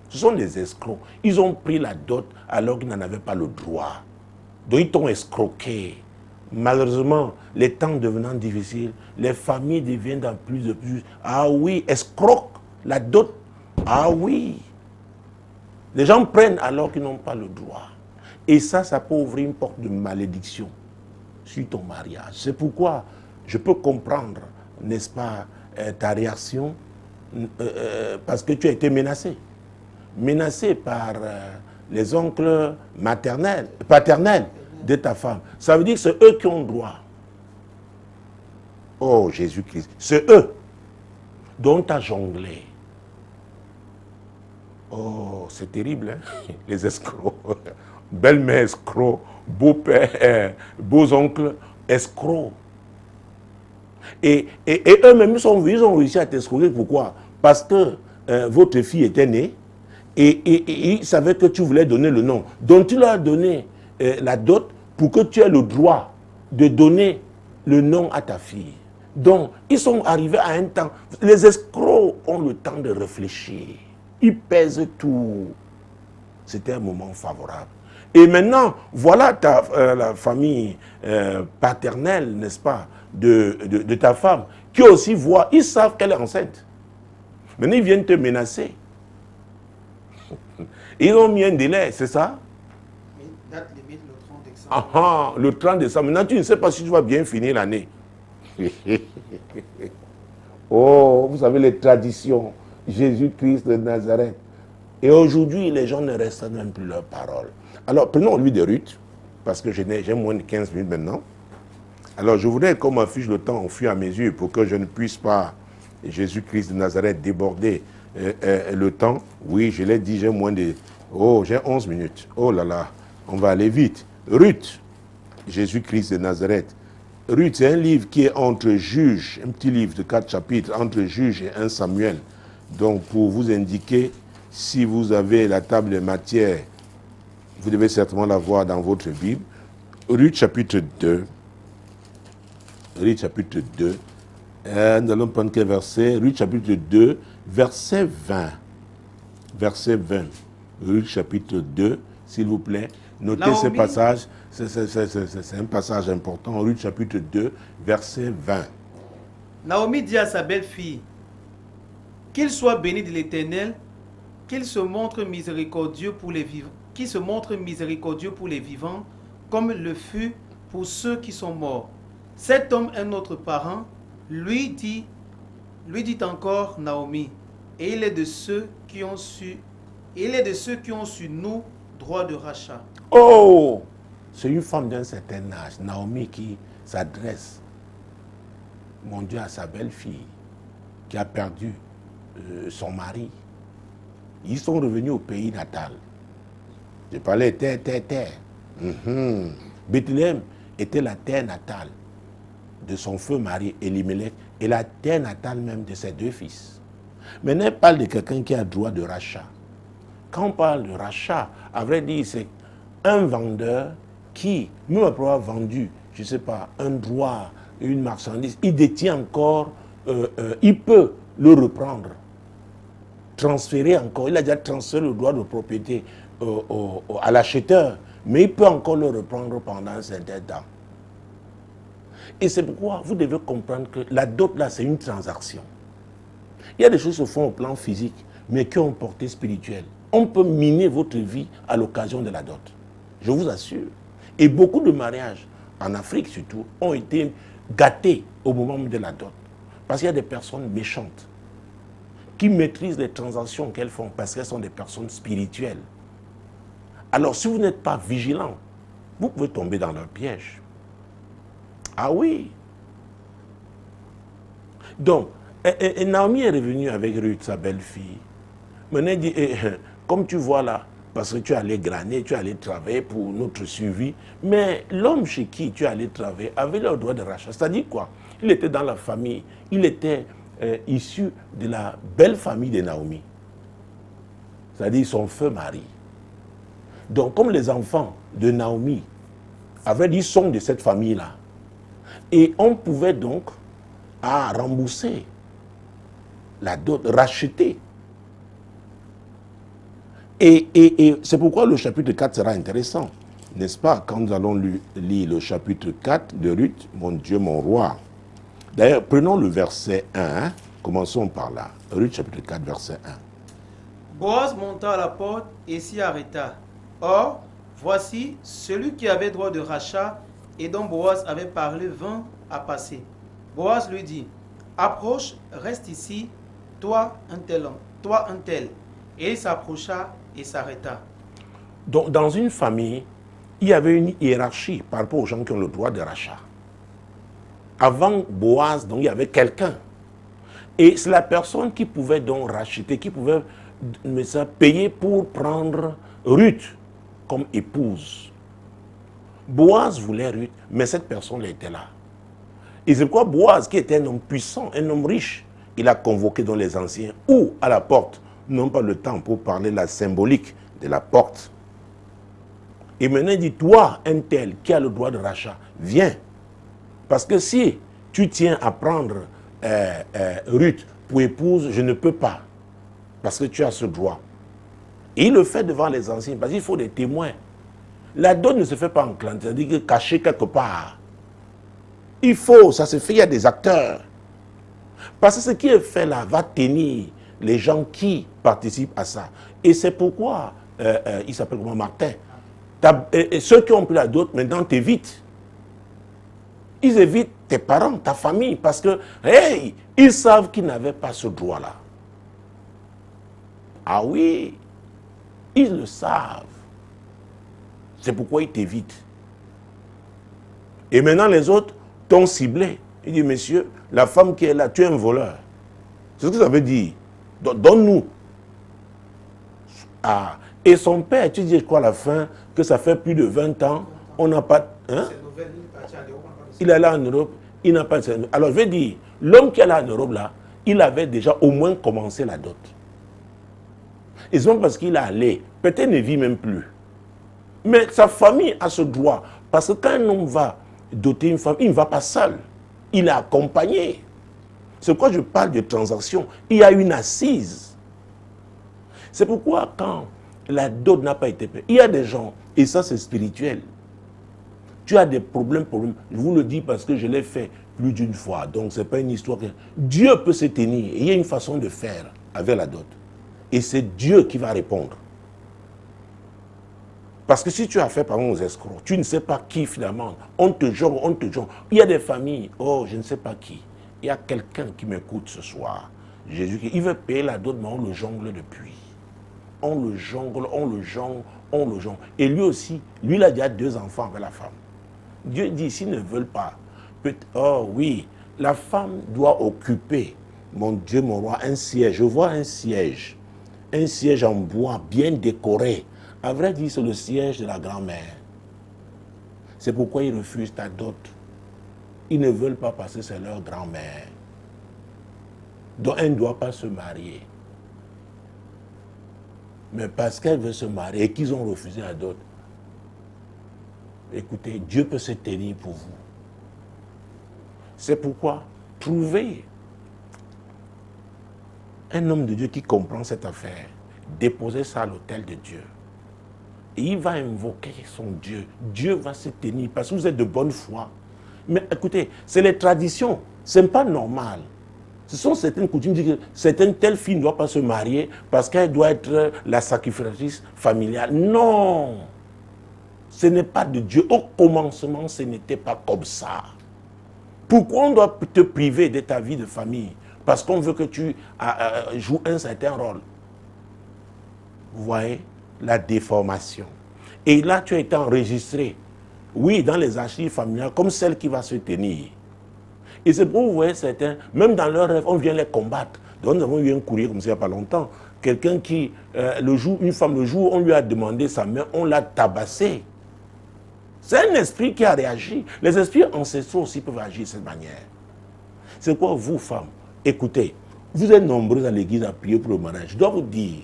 Ce sont des escrocs. Ils ont pris la dot alors qu'ils n'en avaient pas le droit. Donc ils t'ont escroqué. Malheureusement, les temps devenant difficiles, les familles deviennent de plus en plus. Ah oui, escrocs, la dot. Ah oui. Les gens prennent alors qu'ils n'ont pas le droit. Et ça peut ouvrir une porte de malédiction sur ton mariage. C'est pourquoi je peux comprendre, n'est-ce pas, ta réaction, parce que tu as été menacé. Menacé par les oncles paternels de ta femme. Ça veut dire que c'est eux qui ont droit. Oh Jésus-Christ, c'est eux dont tu as jonglé. Oh, c'est terrible, hein? Les escrocs. Belle-mère escroc, beau-père, beaux-oncles escrocs. Et eux-mêmes, ils ont réussi à t'escroquer. Pourquoi? Parce que votre fille était née et ils savaient que tu voulais donner le nom. Donc tu leur as donné la dot pour que tu aies le droit de donner le nom à ta fille. Donc, ils sont arrivés à un temps. Les escrocs ont le temps de réfléchir. Ils pèsent tout. C'était un moment favorable. Et maintenant, voilà la famille paternelle, n'est-ce pas, de ta femme, qui aussi voit, ils savent qu'elle est enceinte. Maintenant, ils viennent te menacer. Ils ont mis un délai, c'est ça? Date limite le 30 décembre. Ah ah, le 30 décembre. Maintenant, tu ne sais pas si tu vas bien finir l'année. Oh, vous savez les traditions. Jésus-Christ de Nazareth. Et aujourd'hui, les gens ne restent même plus leurs paroles. Alors, prenons lui de Ruth, parce que j'ai moins de 15 minutes maintenant. Alors, je voudrais qu'on m'affiche le temps au fur et à mesure pour que je ne puisse pas, Jésus-Christ de Nazareth, déborder le temps. Oui, je l'ai dit, j'ai moins de... Oh, j'ai 11 minutes. Oh là là, on va aller vite. Ruth, Jésus-Christ de Nazareth. Ruth, c'est un livre qui est entre Juges, un petit livre de 4 chapitres, entre Juges et 1 Samuel. Donc, pour vous indiquer, si vous avez la table de matière, vous devez certainement la voir dans votre Bible. Ruth, chapitre 2. Ruth, chapitre 2. Nous allons prendre quel verset? Ruth, chapitre 2, verset 20. Verset 20. Ruth, chapitre 2, s'il vous plaît. Notez Naomi. ce passage. C'est un passage important. Ruth, chapitre 2, verset 20. Naomi dit à sa belle-fille, qu'il soit béni de l'Éternel, qu'il se montre miséricordieux pour les vivants, qu'il se montre miséricordieux pour les vivants, comme le fut pour ceux qui sont morts. Cet homme est notre parent, lui dit encore Naomi, et il est de ceux qui ont su nous droit de rachat. Oh! C'est une femme d'un certain âge, Naomi, qui s'adresse, mon Dieu, à sa belle-fille, qui a perdu son mari. Ils sont revenus au pays natal. Je parlais terre. Bethléem était la terre natale de son feu mari Elimelech et la terre natale même de ses 2 fils. Maintenant, elle parle de quelqu'un qui a droit de rachat. Quand on parle de rachat, à vrai dire, c'est un vendeur qui, même après avoir vendu, je ne sais pas, un droit, une marchandise, il détient encore, il peut le reprendre, transférer encore. Il a déjà transféré le droit de propriété à l'acheteur, mais il peut encore le reprendre pendant un certain temps. Et c'est pourquoi vous devez comprendre que la dot, là, c'est une transaction. Il y a des choses qui se font au plan physique, mais qui ont une portée spirituelle. On peut miner votre vie à l'occasion de la dot. Je vous assure. Et beaucoup de mariages, en Afrique surtout, ont été gâtés au moment de la dot. Parce qu'il y a des personnes méchantes qui maîtrisent les transactions qu'elles font parce qu'elles sont des personnes spirituelles. Alors, si vous n'êtes pas vigilant, vous pouvez tomber dans leur piège. Ah oui. Donc, Naomi est revenue avec Ruth, sa belle-fille. Maintenant, elle dit, comme tu vois là, parce que tu es allé glaner, tu es allé travailler pour notre suivi, mais l'homme chez qui tu es allé travailler avait le droit de rachat. C'est-à-dire quoi? Il était dans la famille, il était issu de la belle famille de Naomi. C'est-à-dire son feu mari. Donc, comme les enfants de Naomi, avaient dit, sont de cette famille-là, et on pouvait donc rembourser la dot, racheter. Et c'est pourquoi le chapitre 4 sera intéressant, n'est-ce pas, quand nous allons lire le chapitre 4 de Ruth, mon Dieu, mon roi. D'ailleurs, prenons le verset 1, commençons par là. Ruth, chapitre 4, verset 1. Boaz monta à la porte et s'y arrêta. Or, voici, celui qui avait droit de rachat et dont Boaz avait parlé vint à passer. Boaz lui dit, approche, reste ici, toi un tel homme, toi un tel. Et il s'approcha et s'arrêta. Donc, dans une famille, il y avait une hiérarchie par rapport aux gens qui ont le droit de rachat. Avant Boaz, donc, il y avait quelqu'un. Et c'est la personne qui pouvait donc racheter, qui pouvait payer pour prendre Ruth comme épouse. Boaz voulait Ruth, mais cette personne était là. Et c'est pourquoi Boaz, qui était un homme puissant, un homme riche, il a convoqué dans les anciens ou à la porte, non pas le temps pour parler de la symbolique de la porte. Et maintenant il dit, toi, un tel qui a le droit de rachat, viens. Parce que si tu tiens à prendre Ruth pour épouse, je ne peux pas. Parce que tu as ce droit. Et il le fait devant les anciens, parce qu'il faut des témoins. La dot ne se fait pas en clan, c'est-à-dire caché quelque part. Il faut, ça se fait, il y a des acteurs. Parce que ce qui est fait là va tenir les gens qui participent à ça. Et c'est pourquoi, il s'appelle comment, Martin. Ceux qui ont pris la dot, maintenant t'évitent. Ils évitent tes parents, ta famille, parce que, hey, ils savent qu'ils n'avaient pas ce droit-là. Ah oui, ils le savent. C'est pourquoi ils t'évitent. Et maintenant les autres t'ont ciblé. Il dit, monsieur, la femme qui est là, tu es un voleur. C'est ce que ça veut dire. Donne-nous. Ah. Et son père, tu dis quoi à la fin, que ça fait plus de 20 ans, on n'a pas... Hein? Il est là en Europe, il n'a pas... Alors je vais dire, l'homme qui est là en Europe, là, il avait déjà au moins commencé la dot. Et c'est parce qu'il est allé, peut-être ne vit même plus. Mais sa famille a ce droit. Parce que quand un homme va doter une femme, il ne va pas seul. Il est accompagné. C'est pourquoi je parle de transaction. Il y a une assise. C'est pourquoi quand la dot n'a pas été payée, il y a des gens, et ça c'est spirituel. Tu as des problèmes. Je vous le dis parce que je l'ai fait plus d'une fois. Donc ce n'est pas une histoire. Dieu peut se tenir. Et il y a une façon de faire avec la dot. Et c'est Dieu qui va répondre. Parce que si tu as fait par exemple aux escrocs, tu ne sais pas qui finalement. On te jongle, on te jongle. Il y a des familles, oh je ne sais pas qui. Il y a quelqu'un qui m'écoute ce soir. Jésus, il veut payer la dot, mais on le jongle depuis. On le jongle, on le jongle, on le jongle. Et lui aussi, lui il a déjà 2 enfants avec la femme. Dieu dit, s'ils ne veulent pas, oh oui, la femme doit occuper, mon Dieu, mon roi, un siège. Je vois un siège en bois bien décoré. À vrai dire, c'est le siège de la grand-mère. C'est pourquoi ils refusent ta dot. Ils ne veulent pas parce que c'est leur grand-mère. Donc elle ne doit pas se marier. Mais parce qu'elle veut se marier et qu'ils ont refusé la dot, écoutez, Dieu peut se tenir pour vous. C'est pourquoi trouvez un homme de Dieu qui comprend cette affaire. Déposez ça à l'autel de Dieu. Et il va invoquer son Dieu. Dieu va se tenir parce que vous êtes de bonne foi. Mais écoutez, c'est les traditions. Ce n'est pas normal. Ce sont certaines coutumes qui disent que certaines telle fille ne doit pas se marier parce qu'elle doit être la sacrificatrice familiale. Non! Ce n'est pas de Dieu. Au commencement, ce n'était pas comme ça. Pourquoi on doit te priver de ta vie de famille? Parce qu'on veut que tu joues un certain rôle. Vous voyez la déformation. Et là, tu as été enregistré, oui, dans les archives familiales, comme celle qui va se tenir. Et c'est pour vous voyez certains, même dans leurs rêves, on vient les combattre. Donc nous avons eu un courrier comme ça il n'y a pas longtemps. Quelqu'un qui, une femme, le jour où on lui a demandé sa main, on l'a tabassé. C'est un esprit qui a réagi. Les esprits ancestraux aussi peuvent agir de cette manière. C'est quoi vous, femmes? Écoutez, vous êtes nombreux à l'église à prier pour le mariage. Je dois vous dire,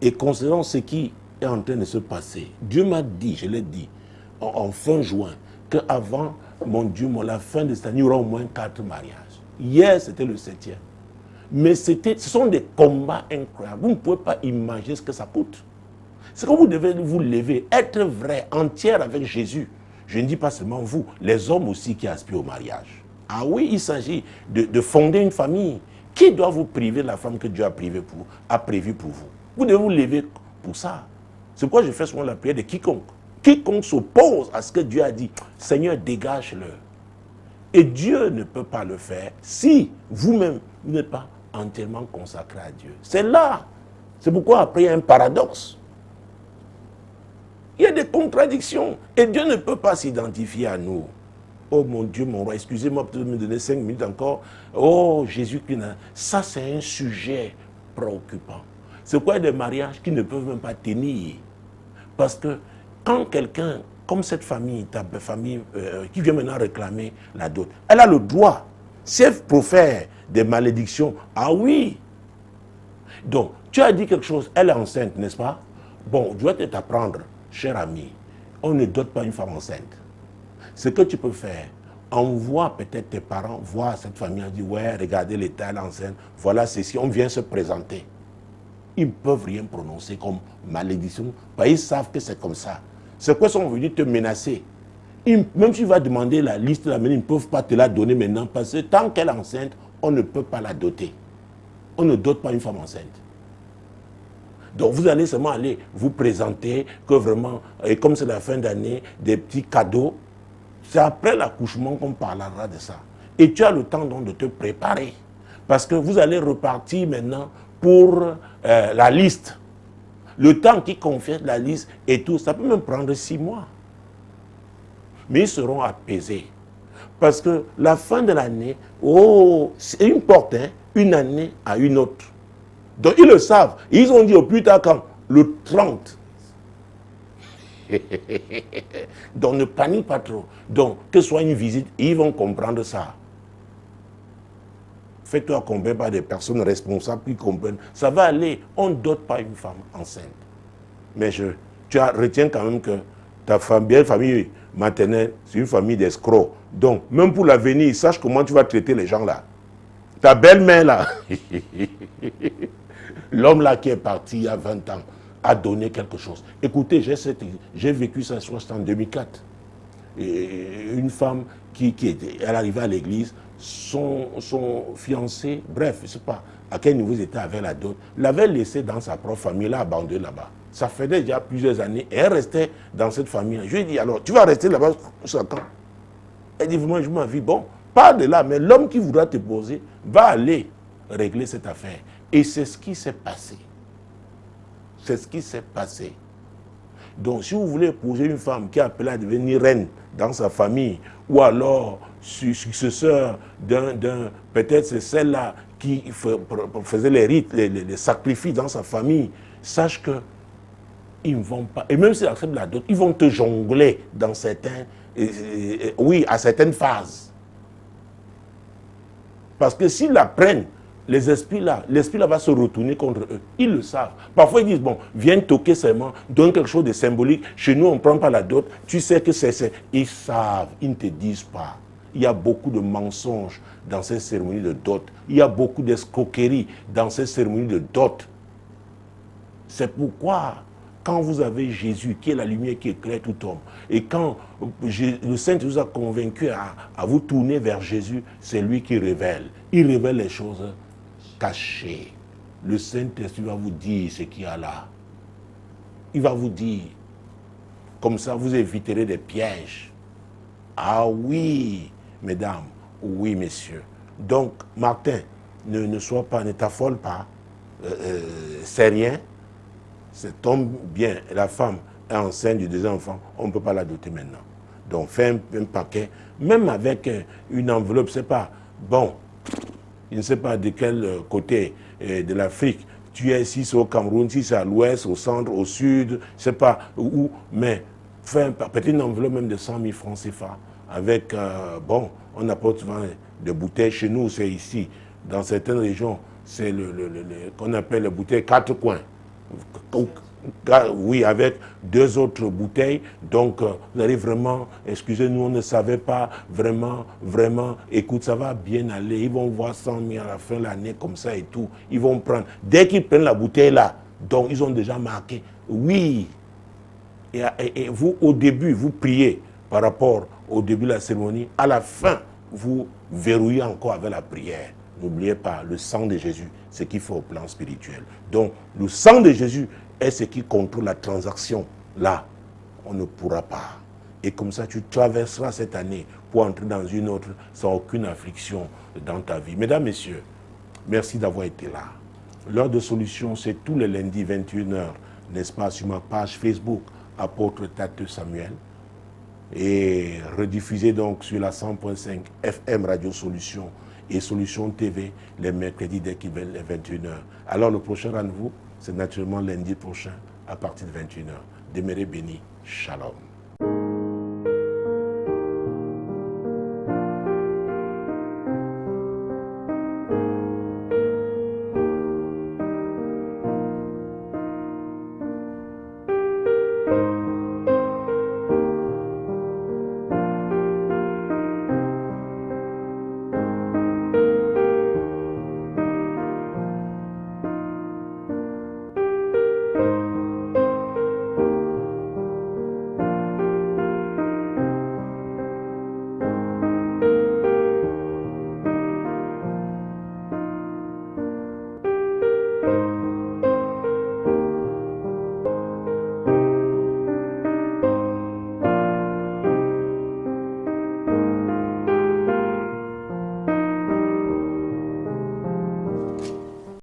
et considérant ce qui est en train de se passer, Dieu m'a dit, je l'ai dit, en fin juin, qu'avant, mon Dieu, la fin de cette année, il y aura au moins 4 mariages. Hier, c'était le 7e. Mais ce sont des combats incroyables. Vous ne pouvez pas imaginer ce que ça coûte. C'est que vous devez vous lever, être vrai, entière avec Jésus. Je ne dis pas seulement vous, les hommes aussi qui aspirent au mariage. Ah oui, il s'agit de fonder une famille. Qui doit vous priver de la femme que Dieu a prévue pour vous? Vous devez vous lever pour ça. C'est pourquoi je fais souvent la prière de quiconque. Quiconque s'oppose à ce que Dieu a dit, Seigneur, dégage-le. Et Dieu ne peut pas le faire si vous-même n'êtes pas entièrement consacré à Dieu. C'est là. C'est pourquoi après il y a un paradoxe. Il y a des contradictions. Et Dieu ne peut pas s'identifier à nous. Oh mon Dieu, mon roi, excusez-moi, peut-être me donner 5 minutes encore. Oh Jésus-Christ, ça c'est un sujet préoccupant. C'est quoi des mariages qui ne peuvent même pas tenir? Parce que quand quelqu'un, comme cette famille, ta famille qui vient maintenant réclamer la dot, elle a le droit, si elle profère des malédictions, ah oui. Donc, tu as dit quelque chose, elle est enceinte, n'est-ce pas? Bon, je dois t'apprendre, cher ami, on ne dote pas une femme enceinte. Ce que tu peux faire, envoie peut-être tes parents voir cette famille, on dit, ouais, regardez l'état, elle est enceinte, voilà ceci, on vient se présenter. Ils ne peuvent rien prononcer comme malédiction, parce qu'ils savent que c'est comme ça. C'est quoi sont venus te menacer? Même si tu vas demander la liste, ils ne peuvent pas te la donner maintenant, parce que tant qu'elle est enceinte, on ne peut pas la doter. On ne dote pas une femme enceinte. Donc vous allez seulement aller vous présenter, que vraiment, et comme c'est la fin d'année, des petits cadeaux. C'est après l'accouchement qu'on parlera de ça. Et tu as le temps donc de te préparer. Parce que vous allez repartir maintenant pour la liste. Le temps qui confie la liste et tout, ça peut même prendre 6 mois. Mais ils seront apaisés. Parce que la fin de l'année, oh, c'est une porte, hein, une année à une autre. Donc ils le savent. Ils ont dit au plus tard quand? Le 30. Donc ne panique pas trop. Donc que ce soit une visite, ils vont comprendre ça. Fais-toi comprendre par des personnes responsables qui comprennent. Ça va aller. On ne dote pas une femme enceinte. Mais retiens quand même que ta belle famille maternelle, c'est une famille d'escrocs. Donc, même pour l'avenir, sache comment tu vas traiter les gens là. Ta belle-mère là, l'homme là qui est parti il y a 20 ans, a donné quelque chose. Écoutez, j'ai vécu ça en 2004. Et une femme elle arrivait à l'église, son fiancé, bref, je ne sais pas à quel niveau ils étaient avec la dot, l'avait laissé dans sa propre famille, l'a abandonné là-bas. Ça faisait déjà plusieurs années et elle restait dans cette famille. Je lui ai dit, alors, tu vas rester là-bas jusqu'à quand? Elle dit, vraiment, je m'en vis. Bon, pas de là, mais l'homme qui voudra te poser va aller régler cette affaire. Et c'est ce qui s'est passé. C'est ce qui s'est passé. Donc, si vous voulez épouser une femme qui est appelée à devenir reine dans sa famille, ou alors successeur peut-être c'est celle-là qui faisait les rites, les sacrifices dans sa famille, sache que ils ne vont pas, et même s'ils acceptent la dot, ils vont te jongler dans oui, à certaines phases. Parce que s'ils la prennent, l'esprit là va se retourner contre eux. Ils le savent. Parfois, ils disent, bon, viens toquer seulement, donne quelque chose de symbolique. Chez nous, on ne prend pas la dot. Tu sais que c'est... Ils savent, ils ne te disent pas. Il y a beaucoup de mensonges dans ces cérémonies de dot. Il y a beaucoup d'escroqueries dans ces cérémonies de dot. C'est pourquoi, quand vous avez Jésus, qui est la lumière qui éclaire tout homme, et quand le Saint vous a convaincu à vous tourner vers Jésus, c'est lui qui révèle. Il révèle les choses cachées. Le Saint-Esprit va vous dire ce qu'il y a là. Il va vous dire. Comme ça, vous éviterez des pièges. Ah oui, mesdames, oui, messieurs. Donc, Martin, ne t'affole pas. C'est rien. Ça tombe bien. La femme est enceinte du deuxième enfant, on ne peut pas la doter maintenant. Donc, fais un paquet, même avec une enveloppe, c'est pas bon. Je ne sais pas de quel côté de l'Afrique. Tu es ici, c'est au Cameroun, si c'est à l'ouest, au centre, au sud, je ne sais pas où, mais fais peut-être une enveloppe même de 100 000 francs CFA. Avec, bon, on apporte souvent des bouteilles. Chez nous, c'est ici. Dans certaines régions, c'est qu'on appelle les bouteilles 4 coins. Oui, avec 2 autres bouteilles. Donc, vous allez vraiment, excusez-nous, on ne savait pas, vraiment, écoute, ça va bien aller. Ils vont voir 100 000 à la fin de l'année, comme ça et tout. Ils vont prendre. Dès qu'ils prennent la bouteille là, donc ils ont déjà marqué. Oui. Et vous, au début, vous priez par rapport au début de la cérémonie. À la fin, vous verrouillez encore avec la prière. N'oubliez pas, le sang de Jésus, c'est ce qu'il faut au plan spirituel. Donc, le sang de Jésus est ce qui contrôle la transaction. Là, on ne pourra pas. Et comme ça, tu traverseras cette année pour entrer dans une autre sans aucune affliction dans ta vie. Mesdames, Messieurs, merci d'avoir été là. L'heure de solution, c'est tous les lundis 21h, n'est-ce pas, sur ma page Facebook, Apôtre Tate Samuel. Et rediffusé donc sur la 100.5 FM Radio Solution et Solution TV les mercredis dès qu'il est 21h. Alors le prochain rendez-vous, c'est naturellement lundi prochain à partir de 21h. Demeurez bénis. Shalom.